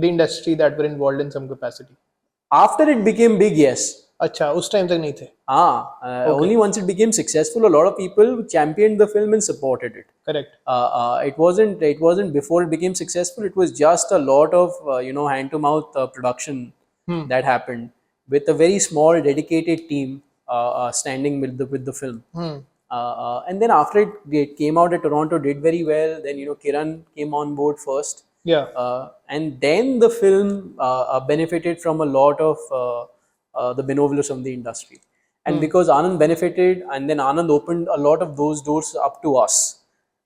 the industry that were involved in some capacity. After it became big, yes. अच्छा, उस time तक नहीं थे. Only once it became successful, a lot of people championed the film and supported it. Correct. It wasn't before it became successful. It was just a lot of hand to mouth production that happened with a very small dedicated team standing with the film. Hmm. And then after it came out at Toronto, did very well. Then Kiran came on board first, Yeah. and then the film benefited from a lot of the benevolence of the industry. And because Anand benefited, and then Anand opened a lot of those doors up to us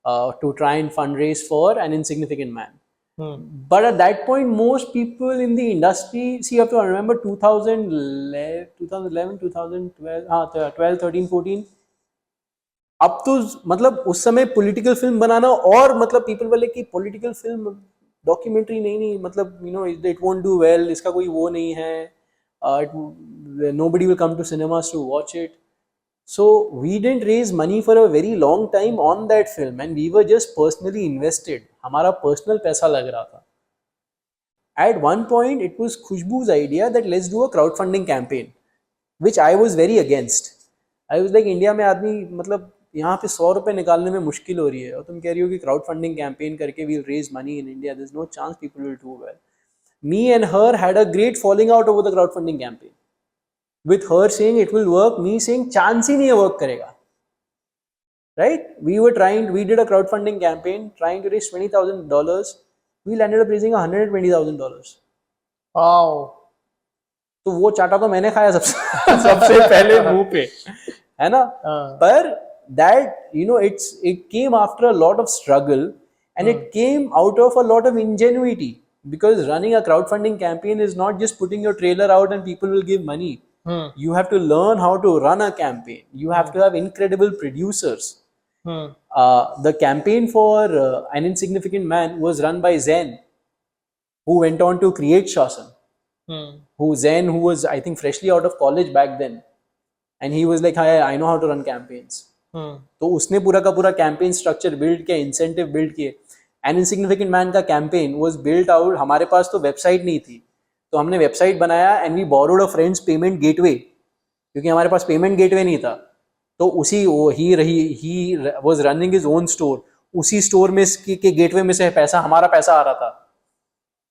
to try and fundraise for An Insignificant Man. But at that point, most people in the industry, see, you have to remember 2011, 2012, 12, 13, 14. अब तो मतलब उस समय political film बनाना, और मतलब people बोले कि political film documentary नहीं मतलब इट वोंट डू वेल, इसका कोई वो नहीं है, nobody will come to cinemas to watch it. So we didn't raise money for a very long time on that film, and we were just personally invested. हमारा personal पैसा लग रहा था. At one point, it was Khushbu's idea that let's do a crowdfunding campaign, which I was very against. I was like, India में आदमी मतलब यहाँ पे 100 रुपए निकालने में मुश्किल हो रही है, और तुम कह रही हो कि crowdfunding campaign करके we'll raise money in India. There's no chance people will do well. Me and her had a great falling out over the crowdfunding campaign. With her saying it will work, me saying chance ही नहीं है work करेगा. Right? We did a crowdfunding campaign trying to raise $20,000. We landed up raising $120,000. Wow. तो वो चाटा तो मैंने खाया सबसे पहले मुंह पे, है ना? पर that it came after a lot of struggle, and it came out of a lot of ingenuity, because running a crowdfunding campaign is not just putting your trailer out and people will give money. You have to learn how to run a campaign. You have to have incredible producers. The campaign for An Insignificant Man was run by Zen, who went on to create Shasan. Who was, I think, freshly out of college back then, and he was like, "Hi, I know how to run campaigns." तो उसने पूरा का पूरा campaign structure build किया, incentive build किए. An Insignificant Man का campaign was built out. हमारे पास तो website नहीं थी, तो हमने website बनाया, and we borrowed a friend's payment gateway, क्योंकि हमारे पास payment gateway नहीं था. तो उसी he was running his own store. उसी store में के gateway में से हमारा पैसा आ रहा था.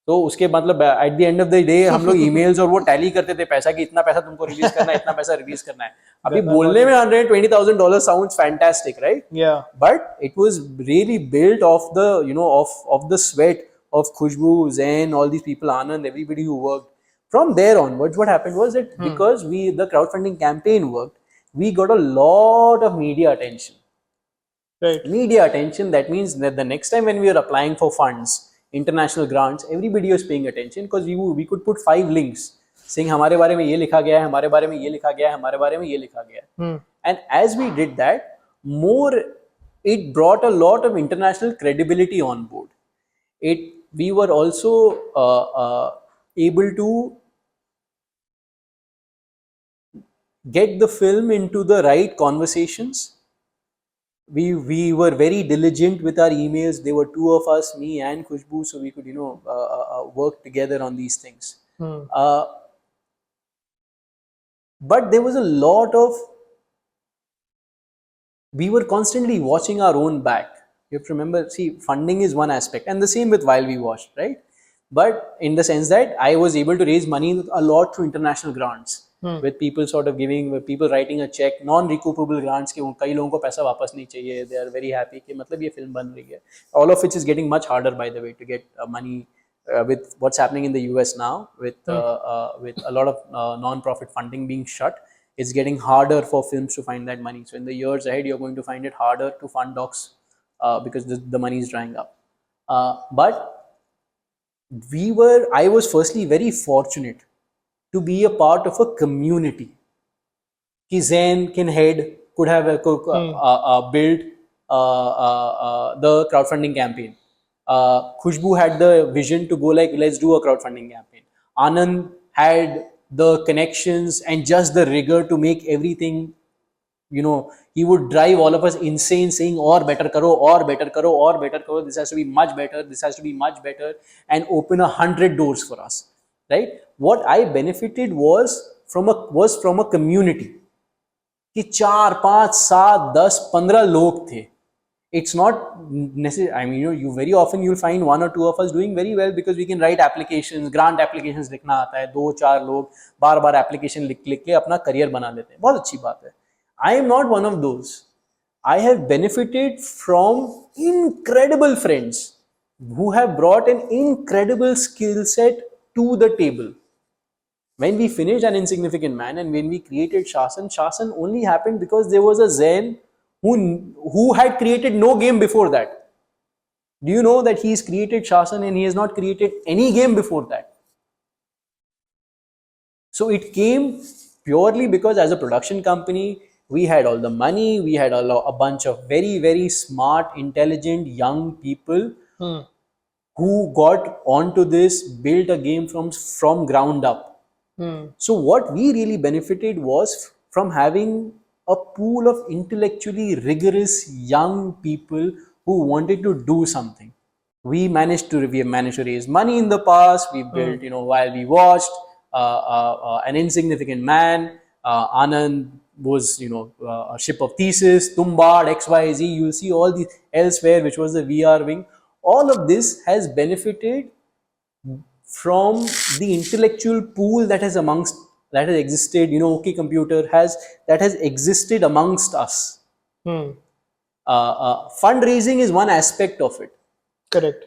तो उसके मतलब at the end of the day हम लोग ईमेल्स और वो टैली करते थे पैसा कि इतना पैसा तुमको रिलीज करना है, इतना पैसा रिलीज करना है. अभी बोलने में $120,000 sounds fantastic, right? But it was really built of the of the sweat of Khushbu, Zen, all these people, Anand, everybody who worked. From there onwards, what happened was that because the crowdfunding campaign worked, we got a lot of media attention. Right. Media attention, that means that the next time when we are applying for funds, international grants, everybody was paying attention, because we could put 5 links saying हमारे बारे में ये लिखा गया है, हमारे बारे में ये लिखा गया है, हमारे बारे में ये लिखा गया है. And as we did that, it brought a lot of international credibility on board. We were also able to get the film into the right conversations. We were very diligent with our emails. There were 2 of us, me and Khushbu, so we could work together on these things. But there was a lot of, we were constantly watching our own back. You have to remember, see, funding is one aspect, and the same with While We Watched, right? But in the sense that I was able to raise money a lot through international grants. With people sort of giving, with people writing a check, non-recoupable grants कि कई लोगों को पैसा वापस नहीं चाहिए. They are very happy कि मतलब ये फिल्म बन रही है. All of which is getting much harder, by the way, to get money with what's happening in the US now, with a lot of non-profit funding being shut. It's getting harder for films to find that money. So in the years ahead, you're going to find it harder to fund docs because the money is drying up. But I was firstly very fortunate to be a part of a community. Ki Zen Kinhead could have built the crowdfunding campaign. Khushbu had the vision to go like, let's do a crowdfunding campaign. Anand had the connections and just the rigor to make everything, he would drive all of us insane saying, or better karo, or better karo, or better karo. This has to be much better. This has to be much better, and open 100 doors for us. Right? What I benefited was from a community कि 4, 5, 7, 10, 15 लोग थे. it's not necessary. I mean, you very often you'll find one or two of us doing very well because we can write applications, grant applications लिखना आता है, 2-4 लोग बार बार application लिख लिख के अपना career बना लेते हैं, बहुत अच्छी बात है. I am not one of those. I have benefited from incredible friends who have brought an incredible skill set to the table. When we finished An Insignificant Man and when we created Shasan only happened because there was a Zen who had created no game before that. Do you know that he's created Shasan and he has not created any game before that? So it came purely because as a production company, we had all the money, we had a bunch of very, very smart, intelligent young people who got onto this, built a game from ground up. So what we really benefited was from having a pool of intellectually rigorous young people who wanted to do something. We have managed to raise money in the past. We built, while we watched An Insignificant Man, Anand was, a Ship of Thesis, Tumbad, XYZ. You'll see all these elsewhere, which was the VR wing. All of this has benefited from the intellectual pool that has existed. OK Computer has existed amongst us. Fundraising is one aspect of it. Correct.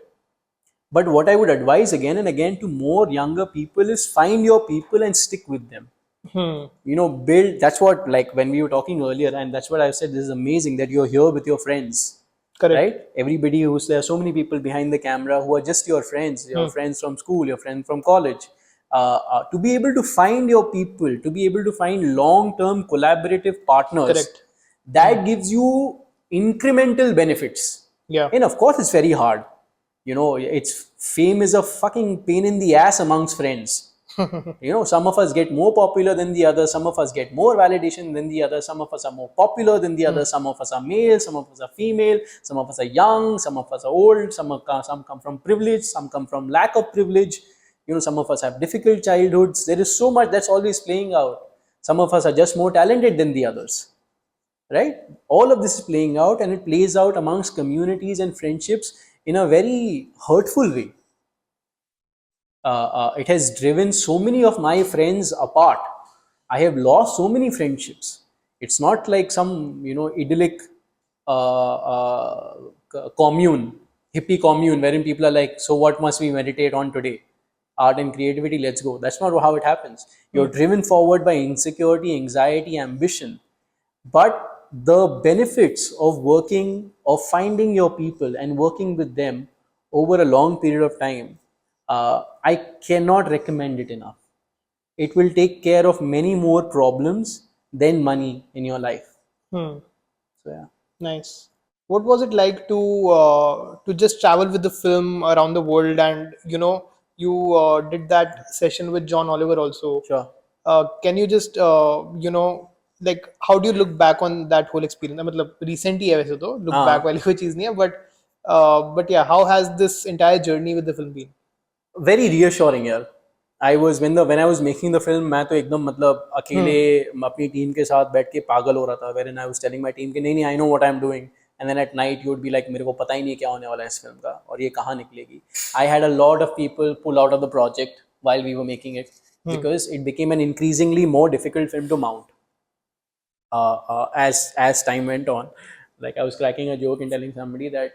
But what I would advise again and again to more younger people is find your people and stick with them. Build. That's what, like when we were talking earlier, and that's what I said. This is amazing that you're here with your friends. Correct. Right? Everybody there are so many people behind the camera who are just your friends, your friends from school, your friends from college. To be able to find your people, to be able to find long-term collaborative partners, Correct. That gives you incremental benefits. Yeah. And of course, it's very hard. Fame is a fucking pain in the ass amongst friends. Some of us get more popular than the others. Some of us get more validation than the others. Some of us are more popular than the others. Some of us are male. Some of us are female. Some of us are young. Some of us are old. Some come from privilege. Some come from lack of privilege. Some of us have difficult childhoods. There is so much that's always playing out. Some of us are just more talented than the others. Right? All of this is playing out, and it plays out amongst communities and friendships in a very hurtful way. It has driven so many of my friends apart. I have lost so many friendships. It's not like some, idyllic commune, hippie commune, wherein people are like, so what must we meditate on today? Art and creativity, let's go. That's not how it happens. You're driven forward by insecurity, anxiety, ambition. But the benefits of finding your people and working with them over a long period of time, I cannot recommend it enough. It will take care of many more problems than money in your life. So yeah. Nice. What was it like to just travel with the film around the world, and you did that session with John Oliver also. Sure. Can you just like how do you look back on that whole experience? मतलब recent ही है वैसे तो look back वाली कोई चीज नहीं है, but yeah, how has this entire journey with the film been? Very reassuring यार. when I was making the film, मैं तो एकदम मतलब अकेले अपनी टीम के साथ बैठ के पागल हो रहा था. Wherein I was telling my team कि नहीं I know what I'm doing. And then at night you would be like मेरे को पता ही नहीं क्या होने वाला है इस फिल्म का और ये कहाँ निकलेगी. I had a lot of people pull out of the project while we were making it because it became an increasingly more difficult film to mount as time went on. Like I was cracking a joke and telling somebody that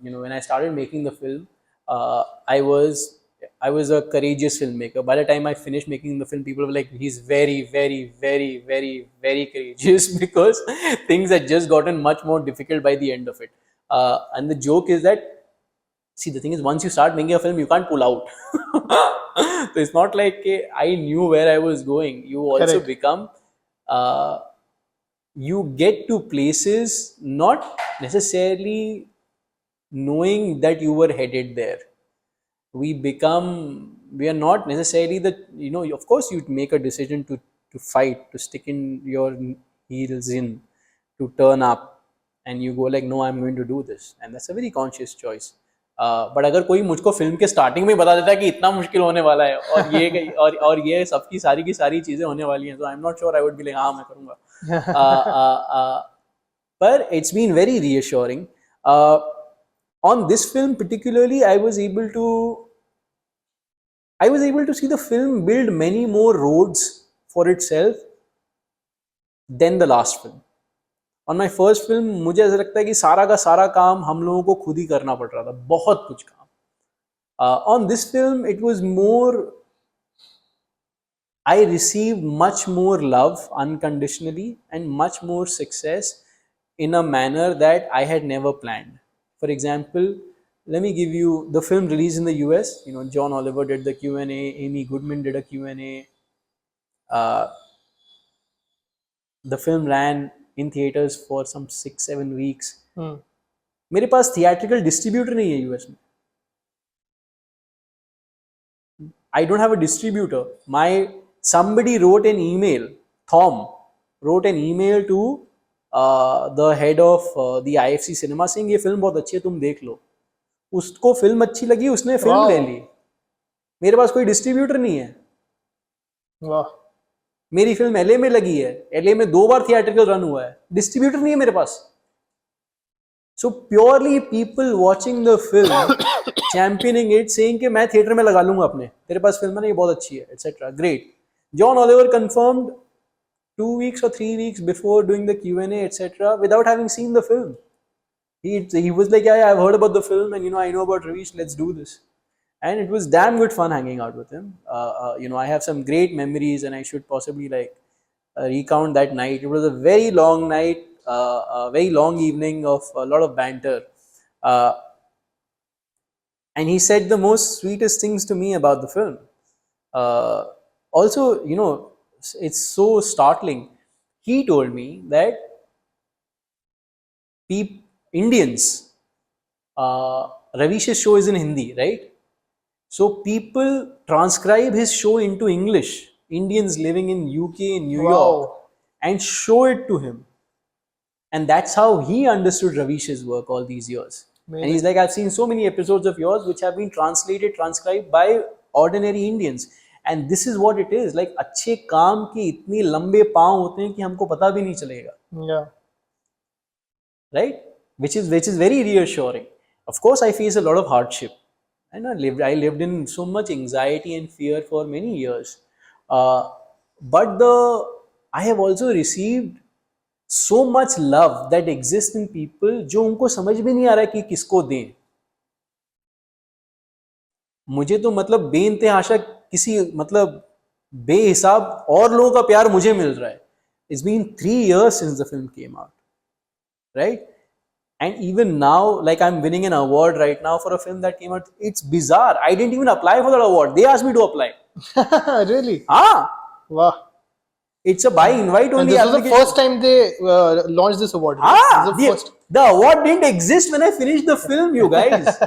when I started making the film, I was a courageous filmmaker. By the time I finished making the film, people were like, he's very, very, very, very, very courageous because things had just gotten much more difficult by the end of it. And the joke is that, see, the thing is, once you start making a film, you can't pull out. So it's not like I knew where I was going. You also Correct. become, you get to places not necessarily knowing that you were headed there. We are not necessarily of course you'd make a decision to fight, to stick in your heels in, to turn up, and you go like, no, I'm going to do this, and that's a very conscious choice. But अगर कोई मुझको film के starting में बता देता है कि इतना मुश्किल होने वाला है और ये सबकी सारी की सारी चीजें होने वाली हैं, तो I am not sure I would be like हाँ मैं करूँगा. But it's been very reassuring. Uh, on this film particularly, I was able to see the film build many more roads for itself than the last film. On my first film, मुझे ऐसा लगता है कि सारा का सारा काम हम लोगों को खुद ही करना पड़ रहा था, बहुत कुछ काम. On this film, it was more, I received much more love unconditionally and much more success in a manner that I had never planned. For example, let me give you the film released in the US. You know, John Oliver did the Q&A, Amy Goodman did a Q&A. The film ran in theaters for some 6-7 weeks. मेरे पास theatrical distributor नहीं है US में. I don't have a distributor. Somebody wrote an email. Tom wrote an email to the head of the IFC cinema saying ये film बहुत अच्छी है, तुम देख लो. उसको फिल्म अच्छी लगी, उसने फिल्म ले ली. मेरे पास कोई डिस्ट्रीब्यूटर नहीं है. वाह. मेरी फिल्म एलए में लगी है, एलए में 2 बार थिएट्रिकल रन हुआ है, डिस्ट्रीब्यूटर नहीं है मेरे पास. So purely people watching the film, championing it, saying कि मैं थिएटर में लगा लूंगा अपने, तेरे पास फिल्म है ना, ये बहुत अच्छी है, etc. Great. John Oliver confirmed 2 weeks or 3 weeks before doing the Q&A, etc. without having seen the film. He was like, yeah, I've heard about the film and I know about Ravish, let's do this. And it was damn good fun hanging out with him. I have some great memories and I should possibly recount that night. It was a very long night, a very long evening of a lot of banter. And he said the most sweetest things to me about the film. Also, it's so startling. He told me that Indians, Ravish's show is in Hindi, right? So people transcribe his show into English, Indians living in UK, in New York, and show it to him. And that's how he understood Ravish's work all these years. Amazing. And he's like, I've seen so many episodes of yours which have been transcribed by ordinary Indians. And this is what it is. Like, अच्छे काम के इतने लंबे पांव होते हैं कि हमको पता भी नहीं चलेगा. Yeah. Right? Which is very reassuring. Of course, I face a lot of hardship. And I lived in so much anxiety and fear for many years. But I have also received so much love that exists in people जो उनको समझ भी नहीं आ रहा है कि किसको दें. मुझे तो मतलब बेइंतहाशा किसी बेहिसाब और लोगों का प्यार मुझे मिल रहा है. It's been 3 years since the film came out, right? And even now, like, I'm winning an award right now for a film that came out. It's bizarre. I didn't even apply for that award. They asked me to apply. Really? Wow. It's a by invite only. And this was the first time they launched this award. The award didn't exist when I finished the film, you guys.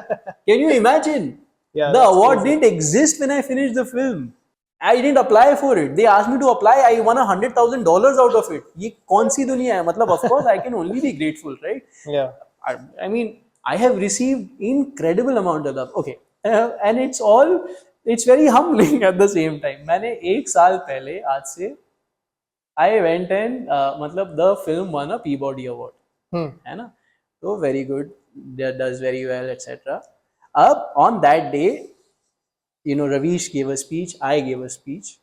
Can you imagine? Yeah, the award didn't exist when I finished the film. I didn't apply for it. They asked me to apply. I won $100,000 out of it. ये कौन सी दुनिया है? मतलब, of course, I can only be grateful, right? Yeah. I mean, I have received incredible amount of love. Okay, and it's very humbling at the same time. मैंने 1 साल पहले आज से I went and the film won a Peabody Award. है ना? So very good. That does very well, etc. On that day, Ravish gave a speech, I gave a speech,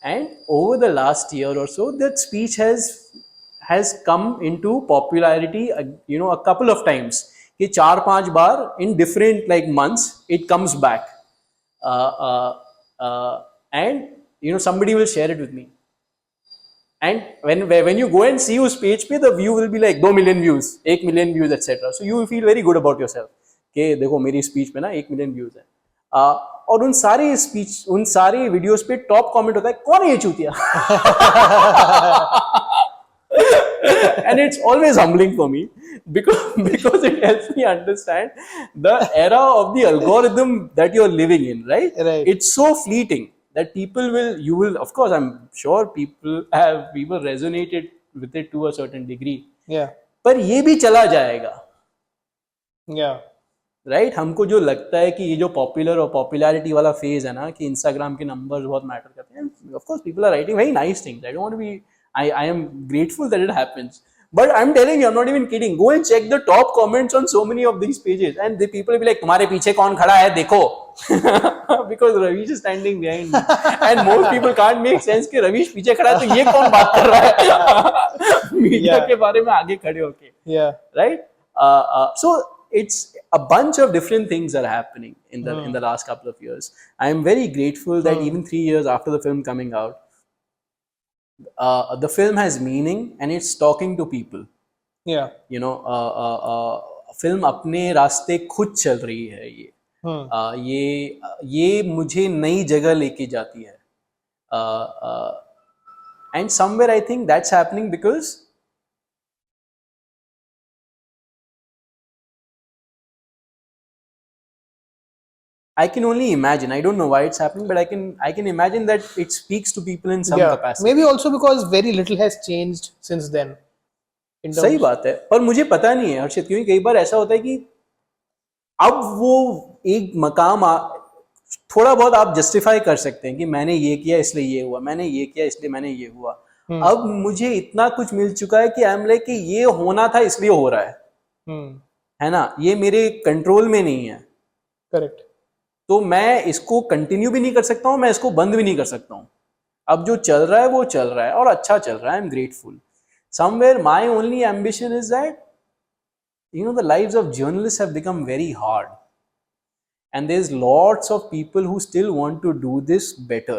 and over the last year or so, that speech has come into popularity, a couple of times. कि 4-5 बार in different months it comes back, and somebody will share it with me. And when you go and see उस page पे, the view will be like 2 million views, 1 million views, etc. So you will feel very good about yourself. कि देखो मेरी speech पे ना 1 million views है. और उन सारे वीडियोस पे टॉप कमेंट होता है, कौन है ये चूतिया? And it's always humbling for me because it helps me understand the era of the algorithm that you're living in, right? It's so fleeting that you will, of course, I'm sure people resonated with it to a certain degree. Yeah. पर ये भी चला जाएगा. Yeah. Right हमको जो लगता है कि ये जो पॉपुलर और पॉपुलैरिटी वाला फेज है ना, कि इंस्टाग्राम के नंबर्स बहुत मैटर करते हैं. Of course people are writing very nice things. I don't want to be, I am grateful that it happens, But I'm telling you, I'm not even kidding. Go and check the top comments on so many of these pages, and the people will be like, "तुम्हारे पीछे कौन खड़ा है? देखो." Because Ravish is standing behind me, and most people can't make sense कि Ravish पीछे खड़ा है तो ये कौन बात कर रहा है? मीडिया के बारे में आगे खड़े होके. Yeah. Right? So it's a bunch of different things are happening in the last couple of years. I am very grateful that even 3 years after the film coming out, the film has meaning and it's talking to people. Yeah. You know, film अपने रास्ते खुद चल रही है. ये मुझे नई जगह लेके जाती है. And somewhere I think that's happening because I can only imagine. I don't know why it's happening, but I can imagine that it speaks to people in some capacity. Maybe also because very little has changed since then. सही बात है, पर मुझे पता नहीं है हर्षित, क्योंकि कई बार ऐसा होता है कि अब वो एक मकाम थोड़ा बहुत आप जस्टिफाई कर सकते हैं कि मैंने ये किया इसलिए ये हुआ, मैंने ये किया इसलिए मैंने ये हुआ. अब मुझे इतना कुछ मिल चुका है कि आई एम लाइक कि ये होना था इसलिए हो रहा है ना, ये मेरे कंट्रोल में नहीं है. करेक्ट. तो मैं इसको कंटिन्यू भी नहीं कर सकता हूँ, मैं इसको बंद भी नहीं कर सकता हूँ. अब जो चल रहा है वो चल रहा है और अच्छा चल रहा है. आई am grateful. Somewhere my only ambition is that, you know, the lives of journalists have become very hard. And there's lots of people who still want to do this better.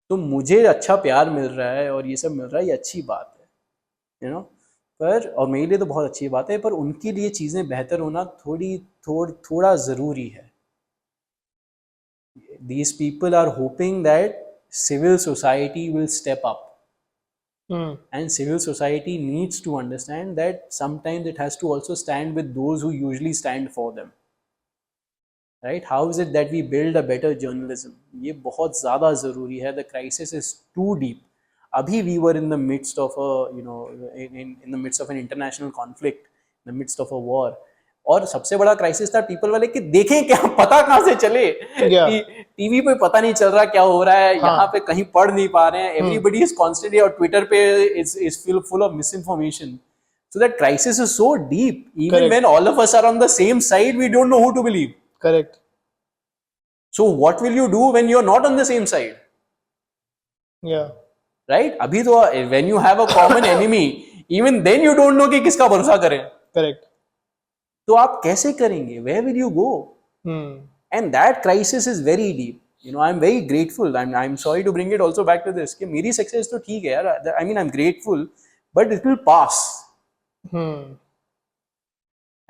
तो मुझे अच्छा प्यार मिल रहा है और ये सब मिल रहा है, ये अच्छी बात है. You know? पर और मेरे लिए तो बहुत अच्छी बात है, पर उनके लिए चीज़ें बेहतर होना थोड़ा ज़रूरी है. These people are hoping that civil society will step up. And civil society needs to understand that sometimes it has to also stand with those who usually stand for them. Right? How is it that we build a better journalism? ये बहुत ज़्यादा ज़रूरी है. The crisis is too deep. अभी we were in the midst of a, you know, in the midst of an international conflict, in the midst of a war. और सबसे बड़ा crisis था पीपल वाले कि देखें क्या, पता कहाँ से चले. टीवी पे पता नहीं चल रहा क्या हो रहा है, यहाँ पे कहीं पढ़ नहीं पा रहे हैं. एवरीबडी इज कॉन्स्टेंटली, और ट्विटर पे is full of misinformation. So that crisis is so deep. Even when all of us are on the same side, we don't know who to believe. Correct. So what will you do when you are not on the same side? Right. अभी तो when you have a common enemy, even then you don't know कि किसका भरोसा करें. Correct. तो आप कैसे करेंगे? Where will you go? And that crisis is very deep. You know, I'm very grateful. I'm sorry to bring it also back to this कि मेरी success तो ठीक है यार. I mean, I'm grateful, but it will pass. है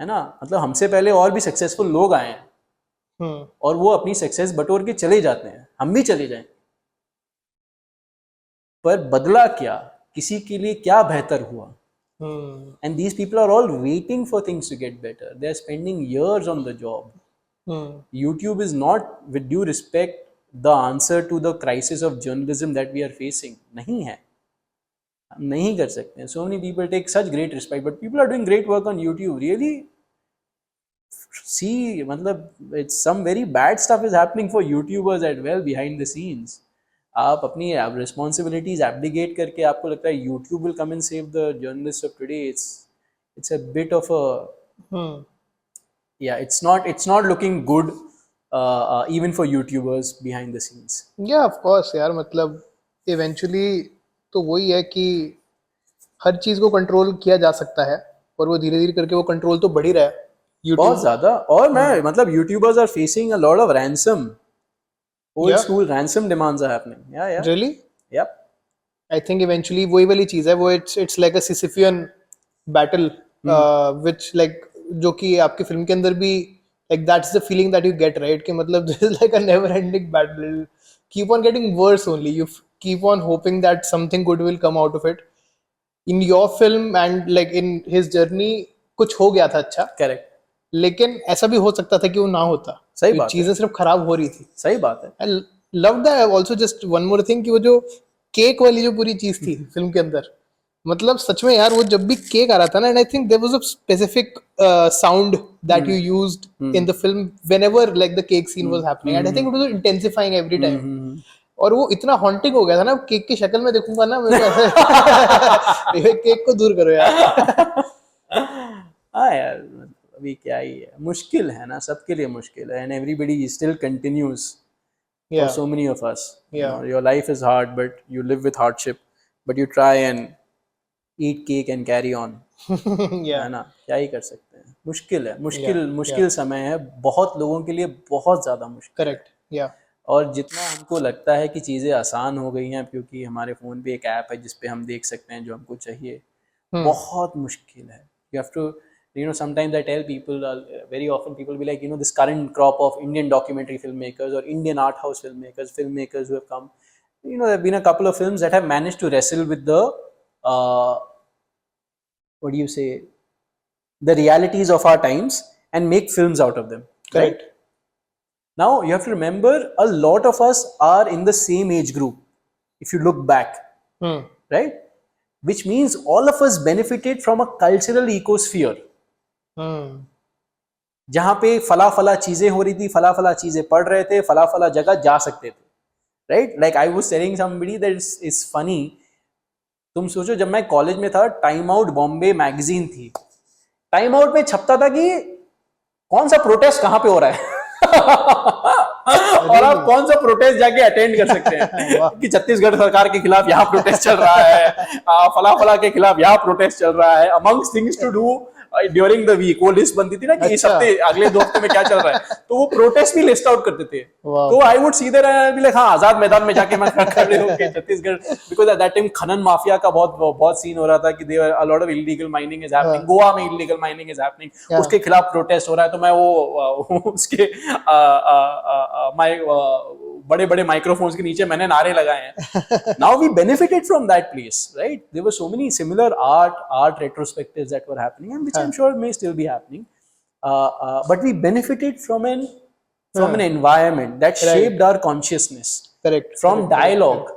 ना? मतलब हमसे पहले और भी successful लोग आए हैं, और वो अपनी success बटोर के चले जाते हैं. हम भी चले जाएं. पर बदला क्या? किसी के लिए क्या बेहतर हुआ? And these people are all waiting for things to get better. They are spending years on the job. YouTube is not, with due respect, the answer to the crisis of journalism that we are facing. नहीं है. हम नहीं कर सकते. So many people take such great respect, but people are doing great work on YouTube. Really, see, मतलब it's some very bad stuff is happening for YouTubers as well behind the scenes. आप अपनी responsibilities abdicate करके आपको लगता है YouTube will come and save the journalist of today. It's a bit of a, yeah, it's not looking good even for YouTubers behind the scenes. Yeah, of course यार. मतलब eventually तो वही है कि हर चीज को कंट्रोल किया जा सकता है, और वो धीरे धीरे करके वो कंट्रोल तो बढ़ ही रहा है. बहुत ज्यादा. और मैं मतलब YouTubers are facing a lot of ransom. Old school ransom demands are happening. Yeah. Really? Yep. I think eventually वही वाली चीज है वो. It's like a Sisyphean battle, which like जो कि आपकी फिल्म के अंदर भी like that's the feeling that you get, right? कि मतलब this is like a never ending battle. It'll keep on getting worse only. You keep on hoping that something good will come out of it. In your film and like in his journey कुछ हो गया था अच्छा. Correct. लेकिन ऐसा भी हो सकता था कि वो ना होता. सही बात. चीजें सिर्फ खराब हो रही थी. सही बात है. I love that also. Just one more thing कि वो जो केक वाली जो पूरी चीज थी फिल्म के अंदर, मतलब सच में यार वो जब भी केक आ रहा था ना, and I think there was a specific sound that you used in the film whenever like the cake scene was happening, and I think it was intensifying every time. और वो इतना हॉन्टिंग हो गया था ना, केक की शक्ल में देखूंगा ना मैं तो ऐसे ये केक को दूर करो यार। हाँ यार, मतलब अभी क्या ही है, मुश्किल है ना, सबके लिए मुश्किल है, and everybody still continues for या so many of us. You या know, your life is hard, but you live with hardship, but you try and eat cake and carry on. या है ना, क्या ही कर सकते हैं, मुश्किल है, या मुश्किल या मुश्किल समय है, बहुत लोगों के लिए बहुत ज़्यादा मुश्किल है। करेक्ट या और जितना हमको लगता है कि चीज़ें आसान हो गई हैं क्योंकि हमारे फ़ोन पे एक ऐप है जिस पे हम देख सकते हैं जो हमको चाहिए, बहुत मुश्किल है। You have to, you know, sometimes I tell people, very often people be like, you know, this current crop of Indian documentary filmmakers or Indian art house filmmakers who have come, you know, there have been a couple of films that have managed to wrestle with the, uh, what do you say, the realities of our times and make films out of them, right? Correct Now you have to remember, a lot of us are in the same age group if you look back, right? Which means all of us benefited from a cultural ecosphere जहां पे फला फला चीजें हो रही थी, फला फला चीजें पढ़ रहे थे, फला फला जगह जा सकते थे, right? Like I was telling somebody that is funny, तुम सोचो जब मैं कॉलेज में था, टाइम आउट बॉम्बे मैगजीन थी, टाइम आउट में छपता था कि कौन सा प्रोटेस्ट कहाँ पे हो रहा है और आप कौन सा प्रोटेस्ट जाके अटेंड कर सकते हैं कि छत्तीसगढ़ सरकार के खिलाफ यहाँ प्रोटेस्ट चल रहा है, फला फला के खिलाफ यहाँ प्रोटेस्ट चल रहा है, amongst things to do during the week. वो लिस्ट बनती थी ना कि इस हफ्ते अगले 2 हफ्ते में क्या चल रहा है, तो वो प्रोटेस्ट भी लिस्ट आउट करते थे। तो I would see there and like, हाँ, आजाद मैदान में जाके मैं खड़े होकर Chhattisgarh, because at that time खनन माफिया का बहुत सीन हो रहा था कि there a lot of illegal mining is happening, Goa में इलीगल माइनिंग इज हैपनिंग, उसके खिलाफ प्रोटेस्ट हो रहा है। तो मैं वो उसके बड़े बड़े माइक्रोफोन्स के नीचे मैंने नारे लगाए हैं। Now we benefited from that place, right? There were so many similar art retrospectives that were happening and which I am sure may still be happening, but we benefited from an environment that shaped our consciousness, from dialogue,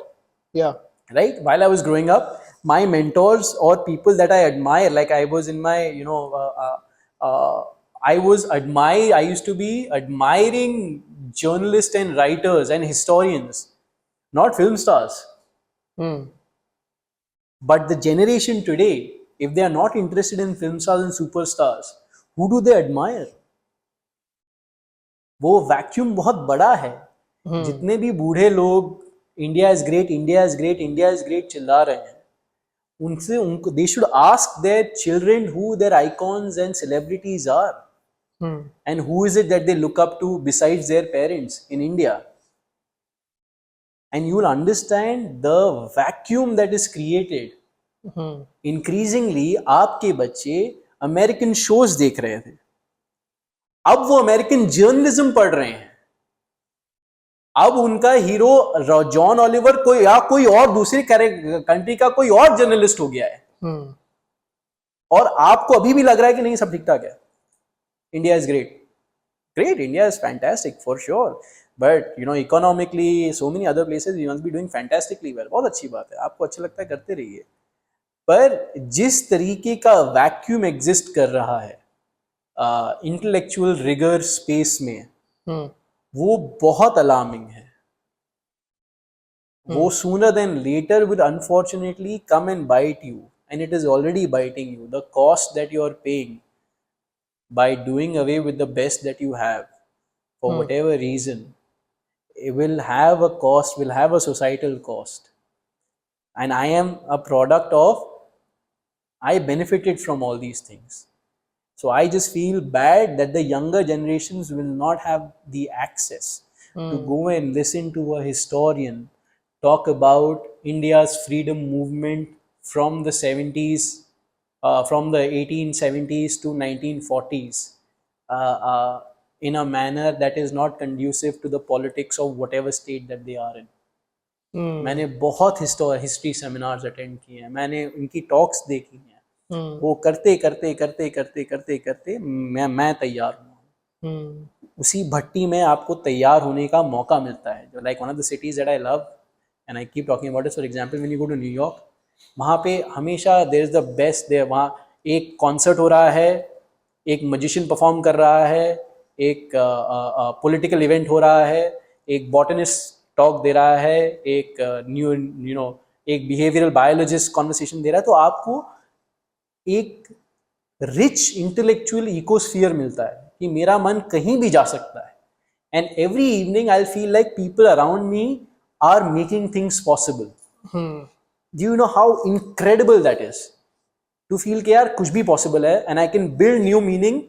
yeah, right? While I was growing up, my mentors or people that I admire, like I was in my, you know, I used to be admiring journalists and writers and historians, not film stars. But the generation today, if they are not interested in film stars and superstars, who do they admire? वो vacuum बहुत बड़ा है। जितने भी बूढ़े लोग India is great, India is great, India is great चिल्ला रहे हैं, उनसे उनको they should ask their children who their icons and celebrities are and who is it that they look up to besides their parents in India, and you will understand the vacuum that is created. Increasingly आपके बच्चे American shows देख रहे थे, अब वो American journalism पढ़ रहे हैं, अब उनका हीरो जॉन ऑलिवर कोई या कोई और दूसरी कंट्री का कोई और जर्नलिस्ट हो गया है, और आपको अभी भी लग रहा है कि नहीं सब ठीक ठाक है, India is great. Great, India is fantastic for sure. But you know, economically, so many other places you must be doing fantastically well. बहुत अच्छी बात है, आपको अच्छा लगता है करते रहिए। पर जिस तरीके का वैक्यूम एग्जिस्ट कर रहा है इंटेलेक्चुअल रिगर स्पेस में, वो बहुत अलार्मिंग है। वो sooner than later will unfortunately come and bite you, and it is already biting you. The cost that you are paying by doing away with the best that you have for whatever reason, it will have a cost, will have a societal cost. And I am a product of, I benefited from all these things. So I just feel bad that the younger generations will not have the access to go and listen to a historian talk about India's freedom movement from the 70s, from the 1870s to 1940s, in a manner that is not conducive to the politics of whatever state that they are in. मैंने बहुत history seminars attend किए हैं, मैंने उनकी talks देखी हैं, वो करते करते करते करते करते करते मैं तैयार हूँ। उसी भट्टी में आपको तैयार होने का मौका मिलता है। जो like one of the cities that I love and I keep talking about it, for example when you go to New York, वहाँ पे हमेशा there is the best, there वहाँ एक कॉन्सर्ट हो रहा है, एक मजिशियन परफॉर्म कर रहा है, एक पॉलिटिकल इवेंट हो रहा है, एक बॉटनिस्ट टॉक दे रहा है, एक न्यू एक बिहेवियरल बायोलॉजिस्ट कॉन्वर्सेशन दे रहा है, तो आपको एक रिच इंटेलेक्चुअल इकोस्फीयर मिलता है कि मेरा मन कहीं भी जा सकता है. And every evening I feel like people around me are making things possible. Do you know how incredible that is to feel कि यार कुछ भी पॉसिबल है and I can build new meaning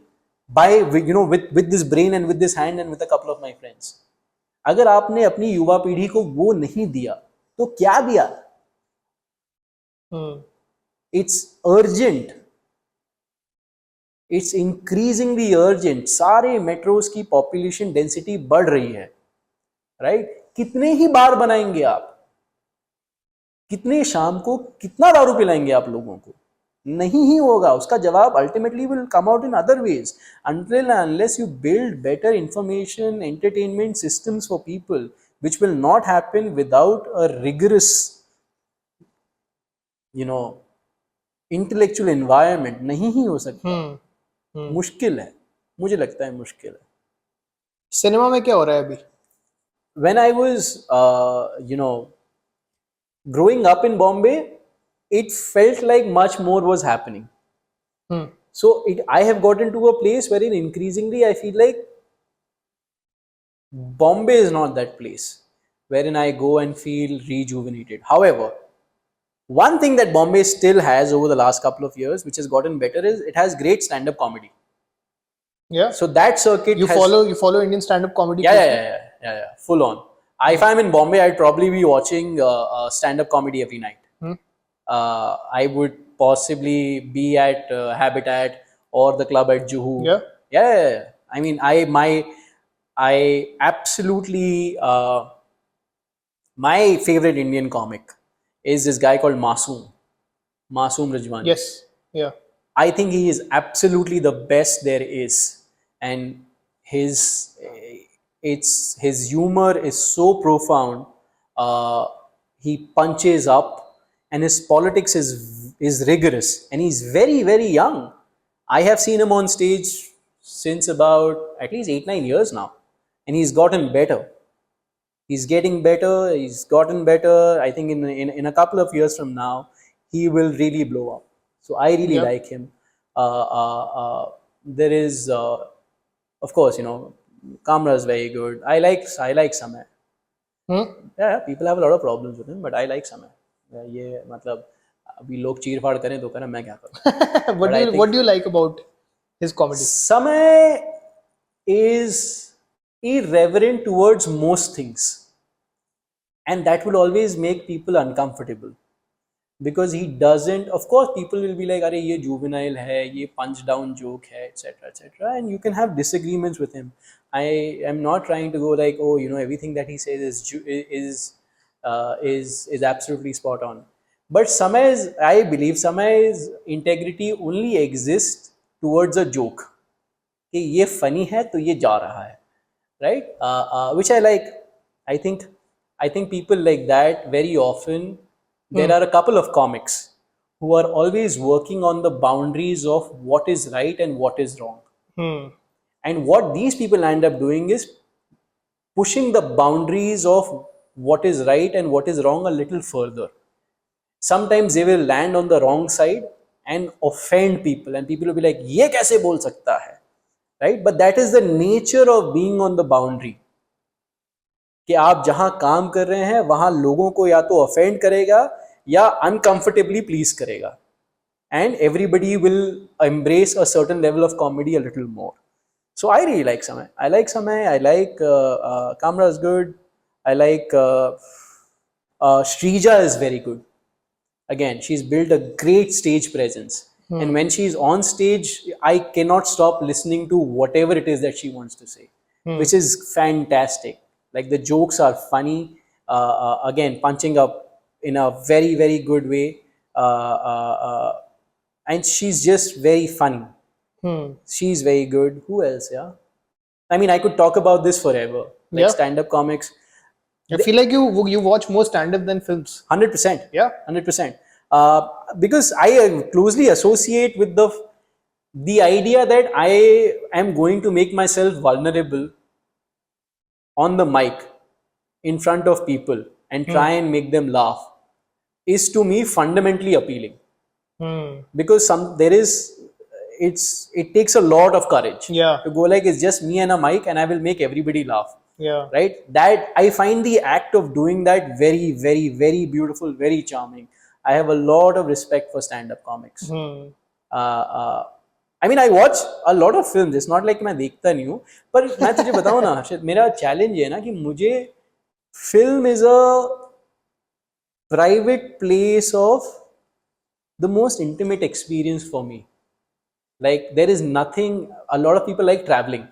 by with this brain and with this hand and with a couple of my friends. अगर आपने अपनी युवा पीढ़ी को वो नहीं दिया तो क्या दिया? It's urgent. It's increasingly urgent. सारे मेट्रोज की पॉपुलेशन डेंसिटी बढ़ रही है, राइट? कितने ही बार बनाएंगे आप? कितने शाम को कितना दारू पिलाएंगे आप लोगों को? नहीं ही होगा. उसका जवाब ultimately will come out in other ways. Until and unless you build better information entertainment systems for people, which will not happen without a rigorous intellectual environment, नहीं ही हो सकता. मुश्किल है, मुझे लगता है मुश्किल है. सिनेमा में क्या हो रहा है अभी? When I was growing up in Bombay, it felt like much more was happening. So I have gotten to a place wherein increasingly I feel like Bombay is not that place wherein I go and feel rejuvenated. However, one thing that Bombay still has over the last couple of years, which has gotten better, is it has great stand-up comedy. Yeah. So that circuit You follow Indian stand-up comedy? Yeah. Full on. If I'm in Bombay, I'd probably be watching stand-up comedy every night. I would possibly be at Habitat or the club at Juhu. Yeah. I mean, I absolutely my favorite Indian comic is this guy called Masoom Rajwani. Yes. Yeah. I think he is absolutely the best there is, and his humor is so profound. He punches up, and his politics is rigorous, and he's very, very young. I have seen him on stage since about at least 8-9 years now, and he's gotten better. He's getting better. He's gotten better. I think in a couple of years from now, he will really blow up. So I really like him. There is, of course, Kamra is very good. I like Samay. Yeah, people have a lot of problems with him, but I like Samay. ये मतलब अभी लोग चीर फाड़ करें तो करें, मैं क्या करूं? What do you like about his comedy? Samay is irreverent towards most things, and that will always make people uncomfortable. Because he doesn't, of course, people will be like, "Arey, ye juvenile hai, ye punch down joke hai, etc., and you can have disagreements with him. I am not trying to go like, oh, everything that he says is absolutely spot on. But I believe Samay's integrity only exists towards a joke. कि ये funny है तो ये जा रहा है, right? Which I like. I think people like that very often. There are a couple of comics who are always working on the boundaries of what is right and what is wrong. And what these people end up doing is pushing the boundaries of what is right and what is wrong a little further. Sometimes they will land on the wrong side and offend people, and people will be like, "ये कैसे बोल सकता है?" Right? But that is the nature of being on the boundary. कि आप जहां काम कर रहे हैं वहां लोगों को या तो ऑफेंड करेगा या अनकंफर्टेबली प्लीज करेगा, and everybody will embrace a certain level of comedy a little more. So I really like समय. I like Kamra is good. I like Shrija is very good. Again, she's built a great stage presence, and when she's on stage, I cannot stop listening to whatever it is that she wants to say, which is fantastic. Like the jokes are funny, again punching up in a very, very good way, and she's just very funny. She's very good. Who else? Yeah, I mean, I could talk about this forever. Like stand-up comics. I feel like you watch more stand-up than films. 100%. Yeah, 100%. Because I closely associate with the idea that I am going to make myself vulnerable on the mic. in front of people and try and make them laugh is to me fundamentally appealing, because it takes a lot of courage Yeah. to go like, it's just me and a mic and I will make everybody laugh. Yeah. Right? That I find the act of doing that very, very, very beautiful, very charming. I have a lot of respect for stand-up comics. I mean, I watch a lot of films. It's not like मैं देखता नहीं हूँ, पर मैं तुझे बताऊँ ना हर्षित, मेरा चैलेंज है ना कि मुझे film is a private place of the most intimate experience for me. Like there is nothing. A lot of people like traveling,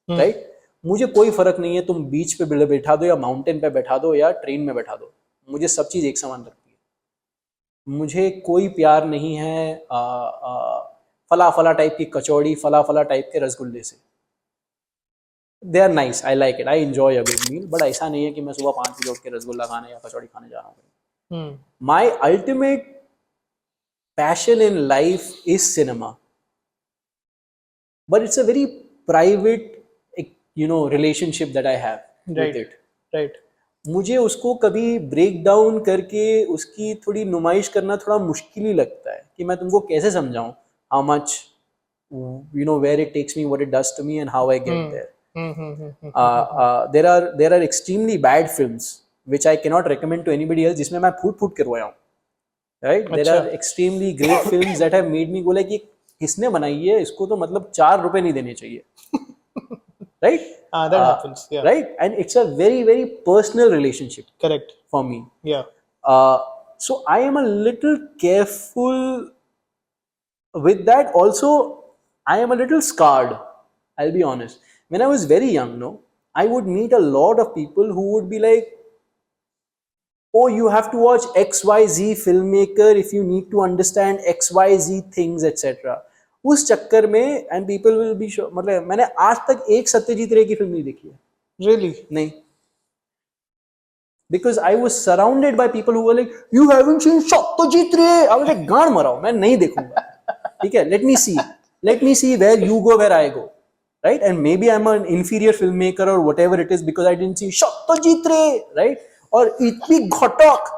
right? मुझे कोई फर्क नहीं है तुम बीच पे बैठा दो या माउंटेन पे बैठा दो या ट्रेन में बैठा दो, मुझे सब चीज़ एक समान लगती है. मुझे कोई प्यार नहीं है फला फला टाइप की कचौड़ी, फला फला टाइप के रसगुल्ले से. They are nice, I like it, I enjoy a good meal, but ऐसा नहीं है कि मैं सुबह 5 बजे उठ के रसगुल्ला खाने या कचौड़ी खाने जा रहा हूँ. माई ultimate passion in life is cinema, but it's a very private relationship that I have with it. Right. मुझे उसको कभी ब्रेक डाउन करके उसकी थोड़ी नुमाइश करना थोड़ा मुश्किल ही लगता है कि मैं तुमको कैसे समझाऊं how much where it takes me, what it does to me and how I get there. There are extremely bad films which I cannot recommend to anybody else जिसमें मैं फूट के रोया हूँ. Right? There are extremely great films that have made me go like, किसने बनाई है इसको, तो मतलब 4 रुपए नहीं देने चाहिए. Right? That happens. Yeah. Right? And it's a very, very personal relationship. Correct. For me. Yeah. So I am a little careful with that. Also, I am a little scarred. I'll be honest. When I was very young, I would meet a lot of people who would be like, oh, you have to watch XYZ filmmaker if you need to understand XYZ things, etc. उस चक्कर में and people will be sure, मतलब मैंने आज तक एक सत्यजीत रे की फिल्म नहीं देखी है. Really? नहीं. Because I was surrounded by people who were like, you haven't seen Satyajit रे. I was like, गांड मराओ, मैं नहीं देखूंगा. ठीक है, let me see where you go, where I go. Right? And maybe I'm an inferior filmmaker or whatever it is because I didn't see Satyajit रे. Right? और इतनी घटक,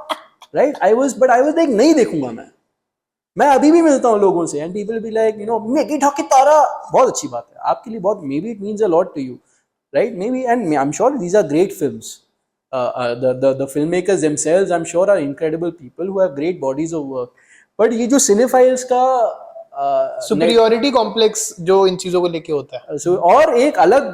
राइट? आई वाज लाइक नहीं देखूंगा मैं अभी भी मिलता हूँ लोगों से and people be like Meghe Dhaka Tara, बहुत अच्छी बात है आपके लिए, बहुत, maybe it means a lot to you, right? Maybe, and I am sure these are great films. The filmmakers themselves, I'm sure, are incredible people who have great bodies of work. But ये जो cinephiles का superiority complex जो इन चीजों को लेके होता है, और एक अलग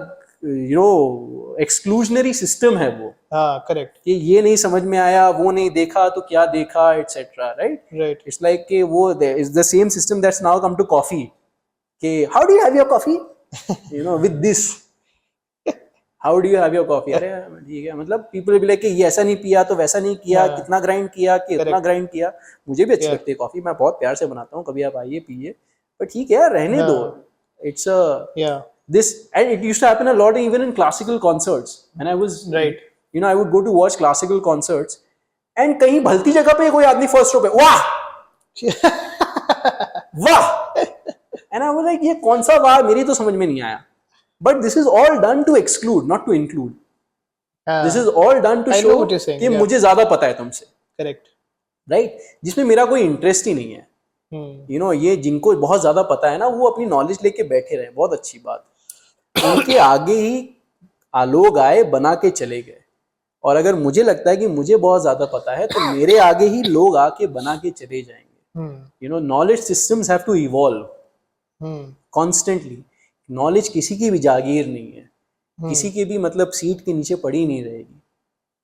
एक्सक्लूजनरी सिस्टम है वो. हाँ, करेक्ट. कि ये नहीं समझ में आया, वो नहीं देखा तो क्या देखा, एटसेट्रा. राइट? इट्स लाइक कि वो is the same system that's now come to coffee. कि how do you have your coffee, with this, how do you have your coffee. अरे ठीक है, मतलब पीपल बी लाइक कि ये ऐसा नहीं पिया तो वैसा नहीं किया, कितना ग्राइंड किया कि इतना ग्राइंड किया. मुझे भी अच्छी लगती है कॉफी, मैं बहुत प्यार से बनाता हूँ, कभी आप आइए पीजिए, पर ठीक है रहने दो. It's this, and it used to happen a lot even in classical concerts when I was, right, I would go to watch classical concerts and कहीं भलती जगह पे कोई आदमी फर्स्ट रो पे वाह वाह, and I was like ये कौन सा वाह, मेरी तो समझ में नहीं आया. But this is all done to exclude, not to include. This is all done to show कि मुझे ज्यादा पता है तुमसे. Correct. Right? जिसमें मेरा कोई इंटरेस्ट ही नहीं है. ये जिनको बहुत ज्यादा पता है ना, वो अपनी नॉलेज लेके बैठे रहे, बहुत अच्छी बात. उनके आगे ही लोग आए, बना के चले गए. और अगर मुझे लगता है कि मुझे बहुत ज्यादा पता है तो मेरे आगे ही लोग आके बना के चले जाएंगे. Knowledge systems have to evolve constantly. Knowledge किसी की भी जागीर नहीं है, किसी के भी मतलब सीट के नीचे पड़ी नहीं रहेगी.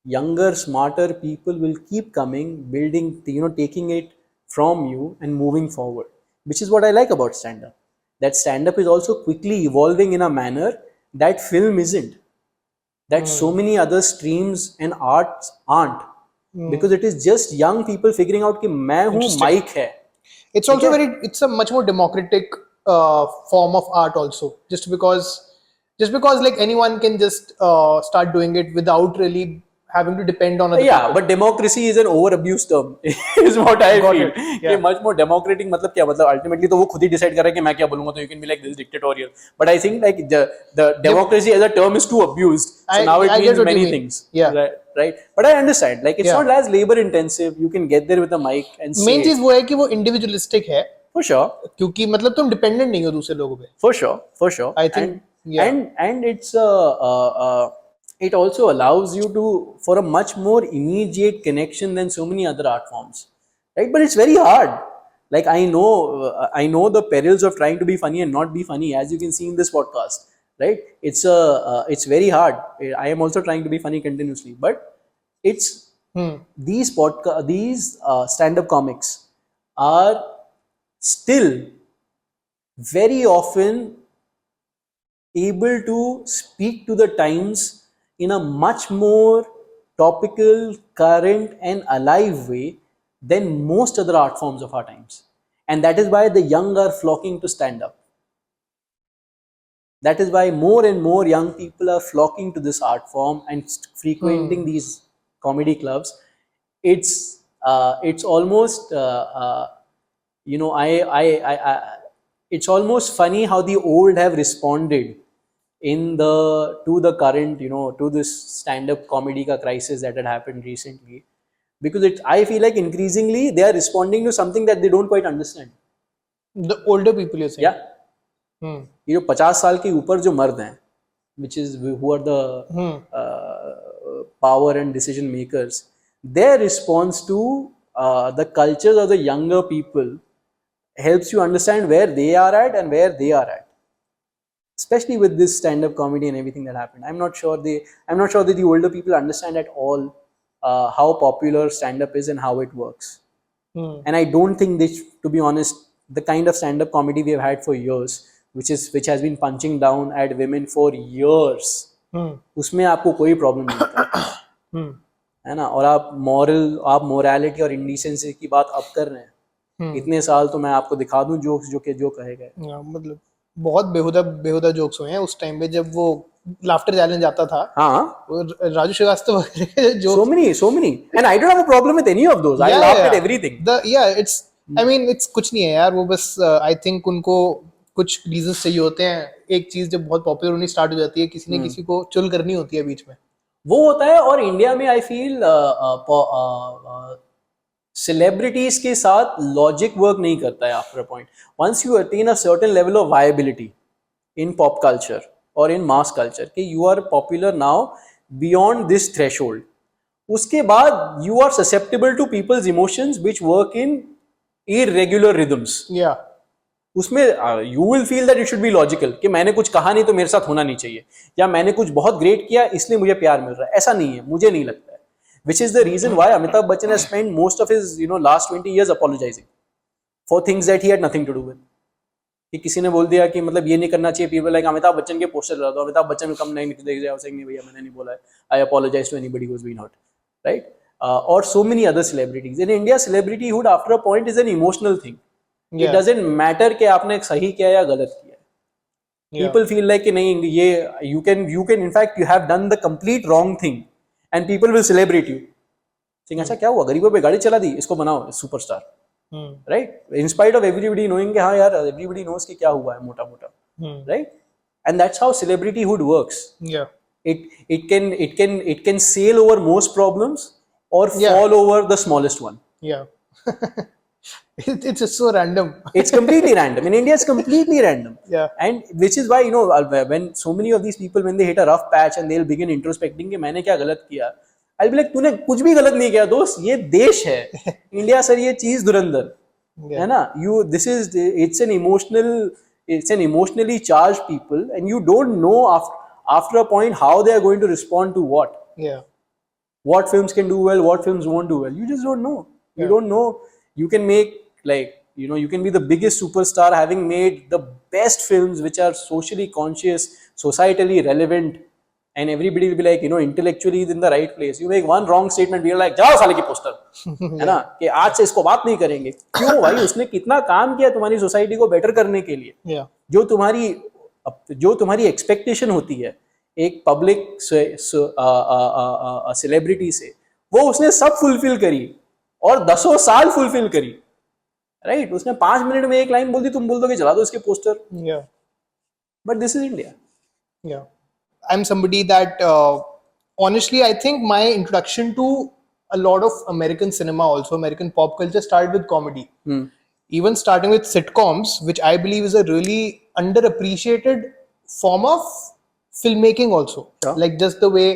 Younger smarter people will keep coming, building, taking it from you and moving forward, which is what I like about stand-up. That stand-up is also quickly evolving in a manner that film isn't, that so many other streams and arts aren't, because it is just young people figuring out कि मैं हूँ, mic है. It's also it's a much more democratic form of art also, just because like anyone can just start doing it without really having to depend on other people. But democracy is an overabused term is what I feel. कि much more democratic मतलब क्या, मतलब ultimately तो वो खुद ही decide कर रहे हैं कि मैं क्या बोलूँगा, तो you can be like this dictatorial. But I think like the democracy as a term is too abused. So now it means many things. Yeah. Right? right? But I understand, like it's Yeah. not as labor intensive. You can get there with a mic and say main it. चीज वो है कि वो individualistic है, For sure, क्योंकि मतलब तुम dependent नहीं हो दूसरे लोगों पे. for sure. I think, yeah. And it's it also allows you to for a much more immediate connection than so many other art forms, right? But it's very hard. Like I know the perils of trying to be funny and not be funny, as you can see in this podcast, right? It's very hard. I am also trying to be funny continuously, but it's these stand-up comics are still very often able to speak to the times in a much more topical, current, and alive way than most other art forms of our times. And that is why the young are flocking to stand up. That is why more and more young people are flocking to this art form and frequenting these comedy clubs. It's almost you know I it's almost funny how the old have responded in the to the current, you know, to this stand-up comedy ka crisis that had happened recently, because I feel like increasingly they are responding to something that they don't quite understand. The older people you're saying. Yeah, ये जो 50 साल के ऊपर जो मर्द हैं, which is who are the power and decision makers, their response to the cultures of the younger people helps you understand where they are at and where they are at, especially with this stand-up comedy and everything that happened. I'm not sure that the older people understand at all how popular stand-up is and how it works. And I don't think to be honest, the kind of stand-up comedy we have had for years, which has been punching down at women for years, उसमें आपको कोई problem नहीं होता है ना. और आप morality और इंडिसेंसी की बात अब कर रहे हैं, इतने साल तो मैं आपको दिखा दूं जोक्स जो कहे गए. मतलब बहुत बेहुदा जोक्स हुए हैं उस टाइम पे जब वो लाफ्टर चैलेंज आता था. हाँ, राजू श्रीवास्तव वगैरह जो so many, and I don't have a problem with any of those. I laughed at everything. It's कुछ नहीं है यार, वो बस I think उनको कुछ रीजंस चाहिए होते हैं. एक चीज जब बहुत पॉपुलर होनी स्टार्ट हो जाती है, किसी ने किसी को चुल करनी होती है बीच में, वो होता है. और इंडिया में आई फील सेलिब्रिटीज के साथ लॉजिक वर्क नहीं करता है after a point. Once you attain a certain level of viability in pop culture और इन मास कल्चर कि you are popular now beyond this threshold, उसके बाद you are susceptible to people's emotions which work in irregular rhythms. उसमें you will feel that it should be logical कि मैंने कुछ कहा नहीं तो मेरे साथ होना नहीं चाहिए, या मैंने कुछ बहुत ग्रेट किया इसलिए मुझे प्यार मिल रहा है. ऐसा नहीं है, मुझे नहीं लगता है. Which is the reason why Amitabh Bachchan has spent most of his last 20 years apologizing for things that he had nothing to do with. कि किसी ने बोल दिया कि मतलब ये नहीं करना चाहिए, people like अमिताभ बच्चन के पोस्टर लगा दो, अमिताभ बच्चन को कम नहीं देख जाओ, नहीं भैया मैंने नहीं बोला है, I apologize to anybody who's been hurt, right? Or so many other celebrities. In India, celebrityhood after a point is an emotional thing. It doesn't matter कि आपने सही किया या गलत किया. People feel like कि नहीं ये you can in fact you have done the complete wrong thing and people will celebrate you. saying अच्छा क्या हुआ, गरीबों पे गाड़ी चला दी, इसको बनाओ superstar, right? In spite of everybody knowing कि हाँ यार everybody knows कि क्या हुआ है मोटा मोटा, right? And that's how celebrityhood works. It can sail over most problems or fall over the smallest one. It's just so random. It's completely random. In India, it's completely random. And which is why, you know, when so many of these people, when they hit a rough patch and they'll begin introspecting कि मैंने क्या गलत किया, I'll be like, तूने कुछ भी गलत नहीं किया दोस्त, ये देश है. इंडिया सर ये चीज धुरंधर है ना. It's an emotionally charged people and you don't know after a point how they are going to respond to what. What films can do well, what films won't do well. You just don't know. You don't know. You can make you can be the biggest superstar having made the best films which are socially conscious, societally relevant, and everybody will be like, intellectually in the right place. You make one wrong statement, we are like, जाओ साले की poster, है ना, कि आज से इसको बात नहीं करेंगे. क्यों भाई, उसने कितना काम किया तुम्हारी सोसाइटी को बेटर करने के लिए. जो तुम्हारी एक्सपेक्टेशन होती है एक पब्लिक सेलिब्रिटी से, वो उसने सब फुलफिल करी और 10 साल फुलफिल करी, राइट? उसने 5 मिनट में एक लाइन बोल दी, तुम बोल दो कि चला दो इसके poster. But this is India. I'm somebody that honestly, I think my introduction to a lot of American cinema, also American pop culture, started with comedy. Even starting with sitcoms, which I believe is a really underappreciated form of filmmaking also. Sure. Like just the way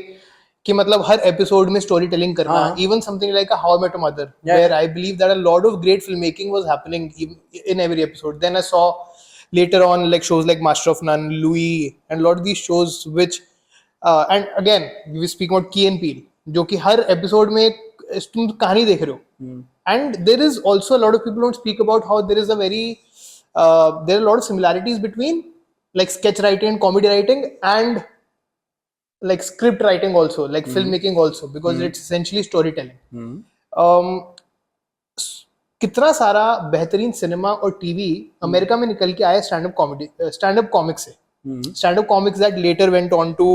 कि मतलब हर episode में story telling करना, हाँ. even something like a How I Met Your Mother, Yeah. where I believe that a lot of great filmmaking was happening in every episode. Then I saw later on like shows like Master of None, Louis, and a lot of these shows which and again we speak about Key and Peele, जो कि हर episode में तुम कहानी देख रहे हो. And there is also a lot of people don't speak about how there is a very there are a lot of similarities between like sketch writing and comedy writing and like script writing also, like filmmaking also, because it's essentially storytelling. कितना सारा बेहतरीन cinema और TV America में निकल के आया stand up comedy, stand up comic से. Stand up comics that later went on to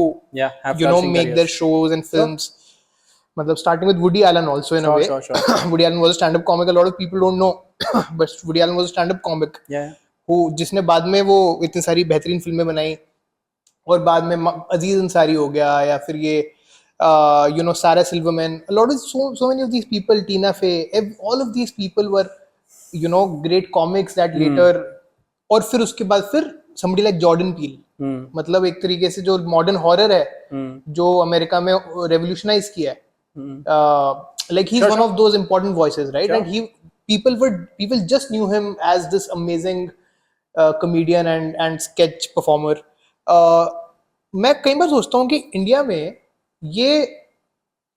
have you know flourishing make their careers. shows and films. मतलब starting with Woody Allen also in a way. Sure. Woody Allen was a stand-up comic. A lot of people don't know, but Woody Allen was a stand-up comic. Yeah. who जिसने बाद में वो इतनी सारी बेहतरीन फिल्में बनाई, और बाद में अजीज अंसारी हो गया, या फिर ये you know Sarah Silverman. A lot of so many of these people, Tina Fey, all of these people were you know great comics that later. और फिर उसके बाद फिर somebody like Jordan Peele. मतलब एक तरीके से जो मॉडर्न हॉरर है जो अमेरिका में रेवोल्यूशनाइज किया है. Like he's one of those important voices, right? And people just knew him as this amazing comedian and sketch performer. मैं कई बार सोचता हूँ कि इंडिया में ये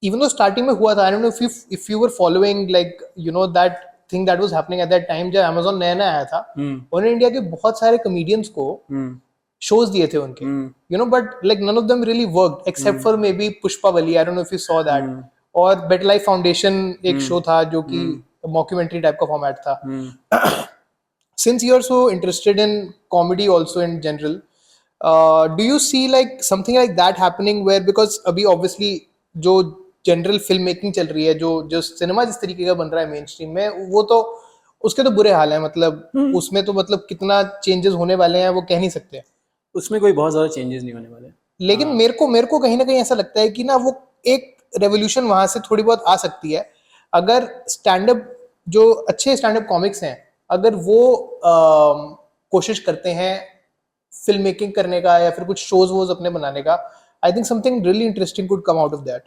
even though starting में हुआ था, I don't know if you were following like you know that thing that was happening at that time जब Amazon नया आया था, उन्होंने इंडिया के बहुत सारे comedians को shows दिए थे उनके, you know, but like none of them really worked except for maybe Pushpavali. I don't know if you saw that. और Better Life Foundation एक शो था जो कि mockumentary टाइप का फॉर्मेट था. Since you are so interested in comedy also in general, do you see like something like that happening where, because अभी obviously जो general film making चल रही है, जो सिनेमा जिस तरीके का बन रहा है मेन स्ट्रीम में, वो तो उसके तो बुरे हाल है. मतलब उसमें तो मतलब कितना चेंजेस होने वाले हैं वो कह नहीं सकते. उसमें कोई बहुत ज्यादा चेंजेस नहीं होने वाले. लेकिन मेरे को कहीं ना कहीं ऐसा लगता है कि ना वो एक रेवोल्यूशन वहां से थोड़ी बहुत आ सकती है अगर स्टैंड अप, जो अच्छे स्टैंड अप कॉमिक्स हैं, अगर वो कोशिश करते हैं फिल्म मेकिंग करने का या फिर कुछ शोज वोज अपने बनाने का. I think something really interesting could come out of that.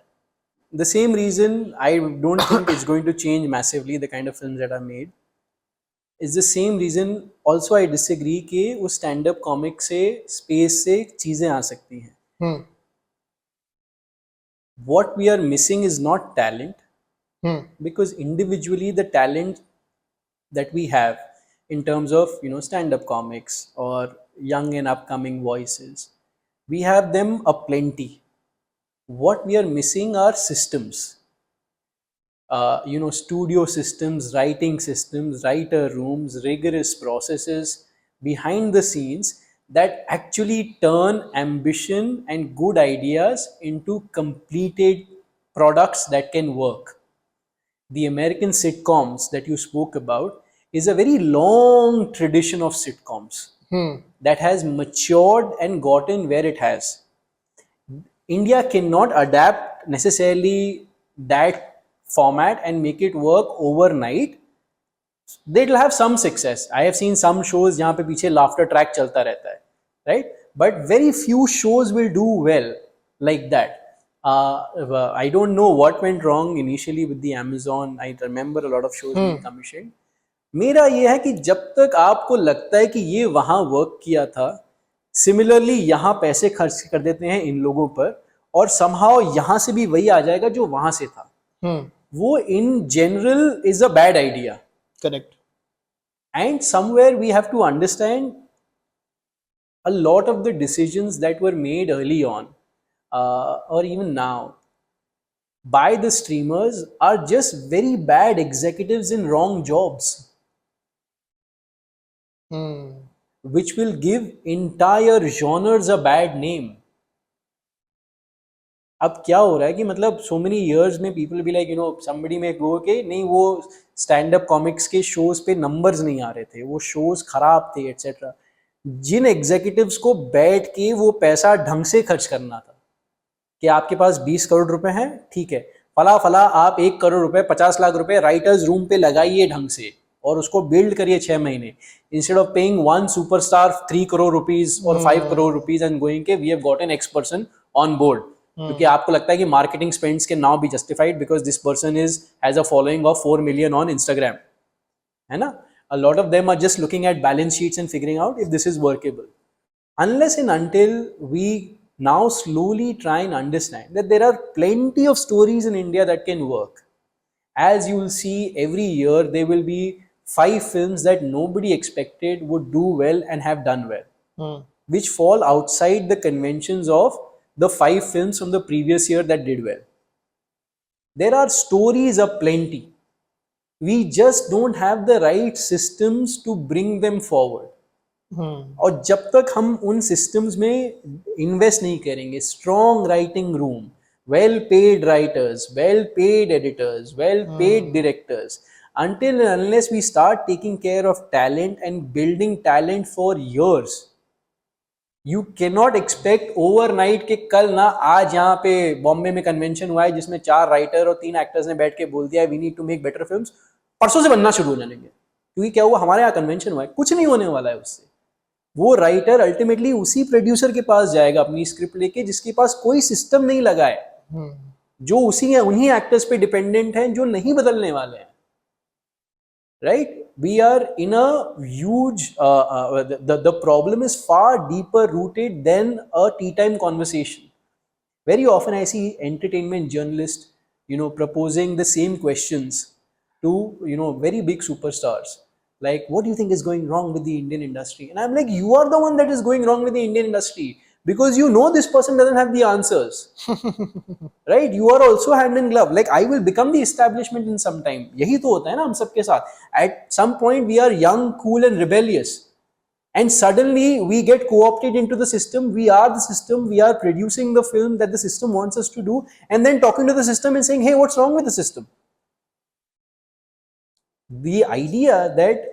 The same reason I don't think it's going to change massively the kind of films that are made. It's the same reason also I disagree कि वो stand up comic से space से चीजें आ सकती हैं. What we are missing is not talent, because individually the talent that we have in terms of you know stand up comics or young and upcoming voices, we have them aplenty. What we are missing are systems, you know, studio systems, writing systems, writer rooms, rigorous processes behind the scenes that actually turn ambition and good ideas into completed products that can work. The American sitcoms that you spoke about is a very long tradition of sitcoms that has matured and gotten where it has. India cannot adapt necessarily that format and make it work overnight. They will have some success. I have seen some shows जहाँ पे पीछे laughter track चलता रहता है, right? But very few shows will do well like that. I don't know what went wrong initially with the Amazon. I remember a lot of shows being commissioned. मेरा ये है कि जब तक आपको लगता है कि ये वहाँ वर्क किया था, सिमिलरली यहाँ पैसे खर्च कर देते हैं इन लोगों पर और समहाउ यहाँ से भी वही आ जाएगा जो वहां से था, वो in general is a bad idea. Correct. And somewhere we have to understand a lot of the decisions that were made early on or even now by the streamers are just very bad executives in wrong jobs. Which will give entire genres a bad name. अब क्या हो रहा है कि मतलब so many years में people be like you know somebody may go के नहीं वो stand up comics के shows पे numbers नहीं आ रहे थे, वो shows खराब थे etc. जिन executives को बैठ के वो पैसा ढंग से खर्च करना था, कि आपके पास 20 करोड़ रुपए हैं, ठीक है, फला फला आप 1 करोड़ रुपए 50 लाख रुपए राइटर्स रूम पे लगाइए ढंग से और उसको बिल्ड करिए 6 महीने, instead of paying one superstar 3 crore rupees और 5 करोड़ रुपीज एंड गोइंग के we have gotten X person on board, क्योंकि आपको लगता है कि marketing spends can now be justified because this person is has a following of 4 million on Instagram, है ना. A lot of them are just looking at balance sheets and figuring out if this is workable. Unless and until we now slowly try and understand that there are plenty of stories in India that can work. As you will see, every year there will be 5 films that nobody expected would do well and have done well, which fall outside the conventions of the 5 films from the previous year that did well. There are stories aplenty. We just don't have the right systems to bring them forward. और जब तक हम उन systems में invest नहीं करेंगे, strong writing room, well paid writers, well paid editors, well paid directors, until and unless we start taking care of talent and building talent for years, you cannot expect overnight कि कल ना आज यहाँ पे बॉम्बे में convention हुआ है जिसमें 4 राइटर और 3 एक्टर्स ने बैठ के बोल दिया है we need to make better films, परसों से बनना शुरू हो जाएंगे. क्योंकि क्या हुआ, हमारे यहाँ कन्वेंशन हुआ है, कुछ नहीं होने वाला है उससे. वो राइटर अल्टीमेटली उसी प्रोड्यूसर के पास जाएगा अपनी स्क्रिप्ट लेके जिसके पास कोई सिस्टम नहीं लगा है, जो उसी है उन्हीं एक्टर्स पे डिपेंडेंट हैं जो नहीं बदलने वाले हैं. Right? We are in a huge, the problem is far deeper rooted than a tea time conversation. Very often I see entertainment journalists, proposing the same questions to, very big superstars. Like, what do you think is going wrong with the Indian industry? And I'm like, you are the one that is going wrong with the Indian industry because this person doesn't have the answers. Right? You are also hand in glove. Like, I will become the establishment in some time. यही तो होता है ना हम सबके साथ. At some point we are young, cool and rebellious. And suddenly we get co-opted into the system. We are the system. We are producing the film that the system wants us to do. And then talking to the system and saying, hey, what's wrong with the system? The idea that,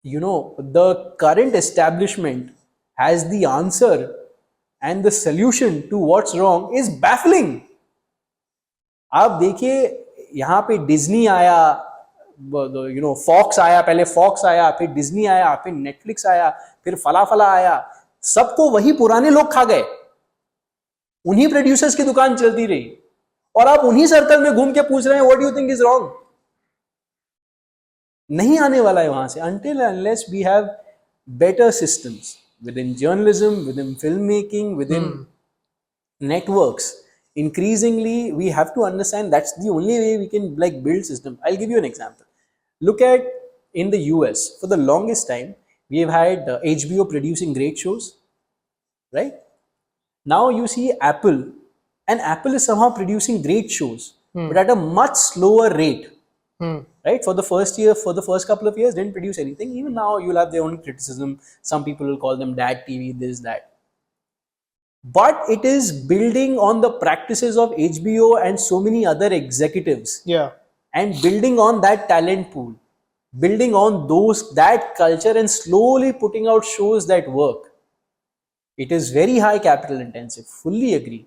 the current establishment has the answer and the solution to what's wrong is baffling. आप देखिए यहाँ पे Disney आया, fox आया, पहले fox आया, फिर Disney आया, फिर नेटफ्लिक्स आया, फिर फला फला आया, सबको वही पुराने लोग खा गए, उन्हीं प्रोड्यूसर्स की दुकान चलती रही और आप उन्हीं सर्कल में घूम के पूछ रहे हैं what do you think is wrong. नहीं आने वाला है वहां से until unless we have better systems within journalism, within filmmaking, within networks. Increasingly we have to understand that's the only way we can build system. I'll give you an example. Look at in the US, for the longest time we have had HBO producing great shows, right? Now you see Apple, and Apple is somehow producing great shows, but at a much slower rate. Right? For the first couple of years, didn't produce anything. Even now, you'll have their own criticism. Some people will call them dad TV, this, that. But it is building on the practices of HBO and so many other executives. Yeah. And building on that talent pool, building on that culture, and slowly putting out shows that work. It is very high capital intensive. Fully agree.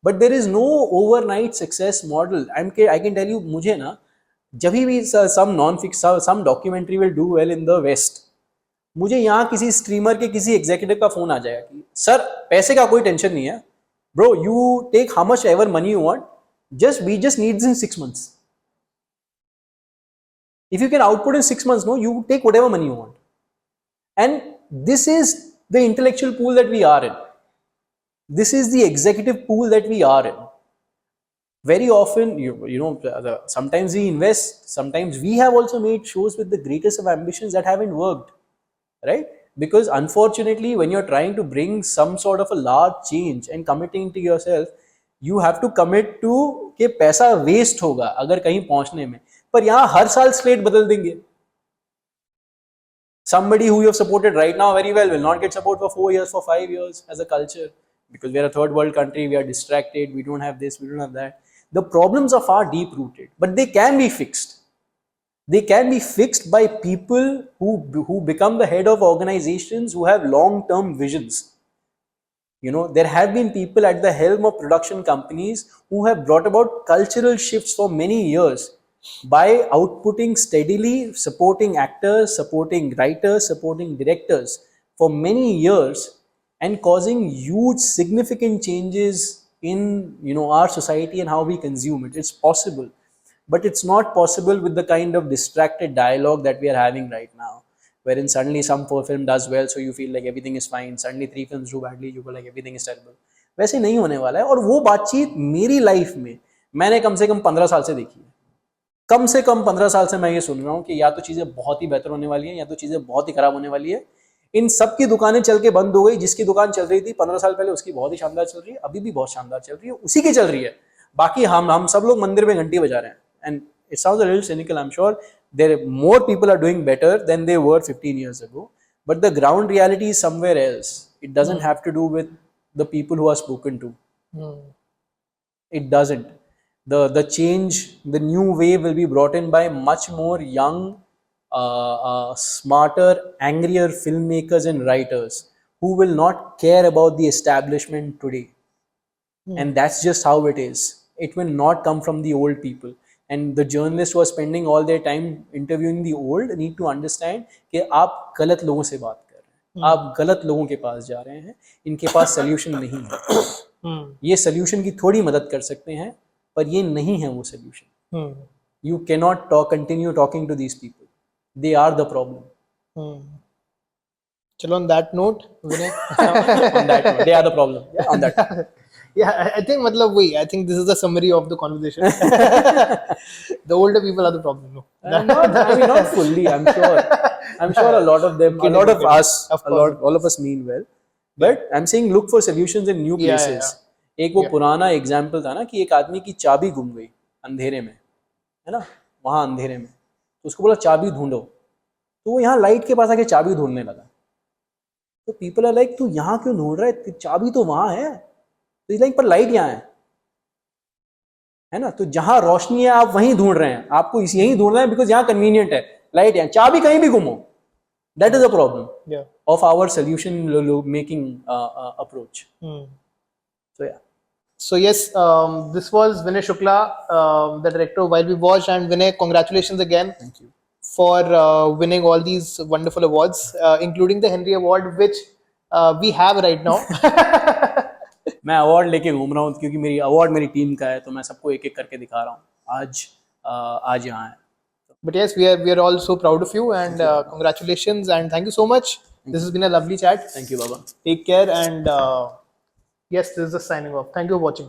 But there is no overnight success model. I can tell you, मुझे ना जब भी some documentary will do well in the West, मुझे यहाँ किसी streamer के किसी executive का फोन आ जाएगा कि सर पैसे का कोई टेंशन नहीं है bro, you take how much ever money you want, we just need this in 6 months. If you can output in 6 months, no, you take whatever money you want. And this is the intellectual pool that we are in. This is the executive pool that we are in. Very often, sometimes we invest, sometimes we have also made shows with the greatest of ambitions that haven't worked, right? Because unfortunately, when you're trying to bring some sort of a large change and committing to yourself, you have to commit to कि पैसा waste होगा अगर कहीं पहुंचने में, पर यहाँ हर साल slate बदल देंगे. Somebody who you have supported right now very well will not get support for 4 years, for 5 years as a culture, because we are a third world country, we are distracted, we don't have this, we don't have that. The problems are far deep rooted, but they can be fixed. They can be fixed by people who become the head of organizations who have long term visions. You know, there have been people at the helm of production companies who have brought about cultural shifts for many years by outputting steadily, supporting actors, supporting writers, supporting directors for many years, and causing huge significant changes in, you know, our society and how we consume it. It's possible, but it's not possible with the kind of distracted dialogue that we are having right now, wherein suddenly some film does well, so you feel like everything is fine. Suddenly 3 films do badly, you go like everything is terrible. वैसे नहीं होने वाला है. और वो बातचीत मेरी life में मैंने कम से कम 15 साल से देखी है. कम से कम 15 साल से मैं ये सुन रहा हूँ कि या तो चीज़ें बहुत ही बेहतर होने वाली हैं, या तो चीज़ें बहुत ही खराब होने वाली है. इन सब की दुकानें चल के बंद हो गई. जिसकी दुकान चल रही थी 15 साल पहले, उसकी बहुत ही शानदार चल रही है, अभी भी बहुत शानदार चल रही है, उसी की चल रही है. बाकी हम सब लोग मंदिर में घंटी बजा रहे हैं. And it sounds a little cynical, I'm sure there more people are doing better than they were 15 years ago, but the ground reality is somewhere else. It doesn't have to do with the people who are spoken to. It doesn't. The change, the new wave will be brought in by much more young, smarter, angrier filmmakers and writers who will not care about the establishment today. And that's just how it is. It will not come from the old people. And the journalists who are spending all their time interviewing the old need to understand कि आप गलत लोगों से बात कर रहे हैं, आप गलत लोगों के पास जा रहे हैं, इनके पास सल्यूशन नहीं है. ये सल्यूशन की थोड़ी मदद कर सकते हैं, पर ये नहीं है वो solution. You cannot continue talking to these people. They are the problem. चलो on that note, Vinay. On that note, they are the problem. Yeah, on that note. Yeah, I think मतलब वही, I think this is the summary of the conversation. The older people are the problem. No. Not fully. I'm sure a lot of them, a lot of us, all of us mean well. But I'm saying look for solutions in new places. एक वो पुराना example था ना कि एक आदमी की चाबी गुम गई अंधेरे में, है ना, वहाँ अंधेरे में, तो उसको बोला चाबी ढूंढो, तो वो यहाँ लाइट के पास आके चाबी ढूंढने लगा. तो पीपल आर लाइक तू यहाँ क्यों ढूंढ रहा है, चाबी तो वहाँ है. तो लाइक पर लाइट यहाँ है ना, तो जहां रोशनी है आप वहीं ढूंढ रहे हैं, आपको यहीं ढूंढना है बिकॉज यहाँ कन्वीनियंट है, लाइट यहाँ, चाबी कहीं भी गुम हो. That is a problem of our solution making approach. So yes, this was Vinay Shukla, the director of While We Watched. And Vinay, congratulations again. Thank you for winning all these wonderful awards, including the Henry Award, which we have right now. मैं award लेके घूम रहा हूँ क्योंकि मेरी award मेरी team का है, तो मैं सबको एक एक करके दिखा रहा हूँ. आज यहाँ है. But yes, we are all so proud of you, and congratulations and thank you so much. This has been a lovely chat. Thank you, Baba. Take care, and yes, this is the signing off. Thank you for watching.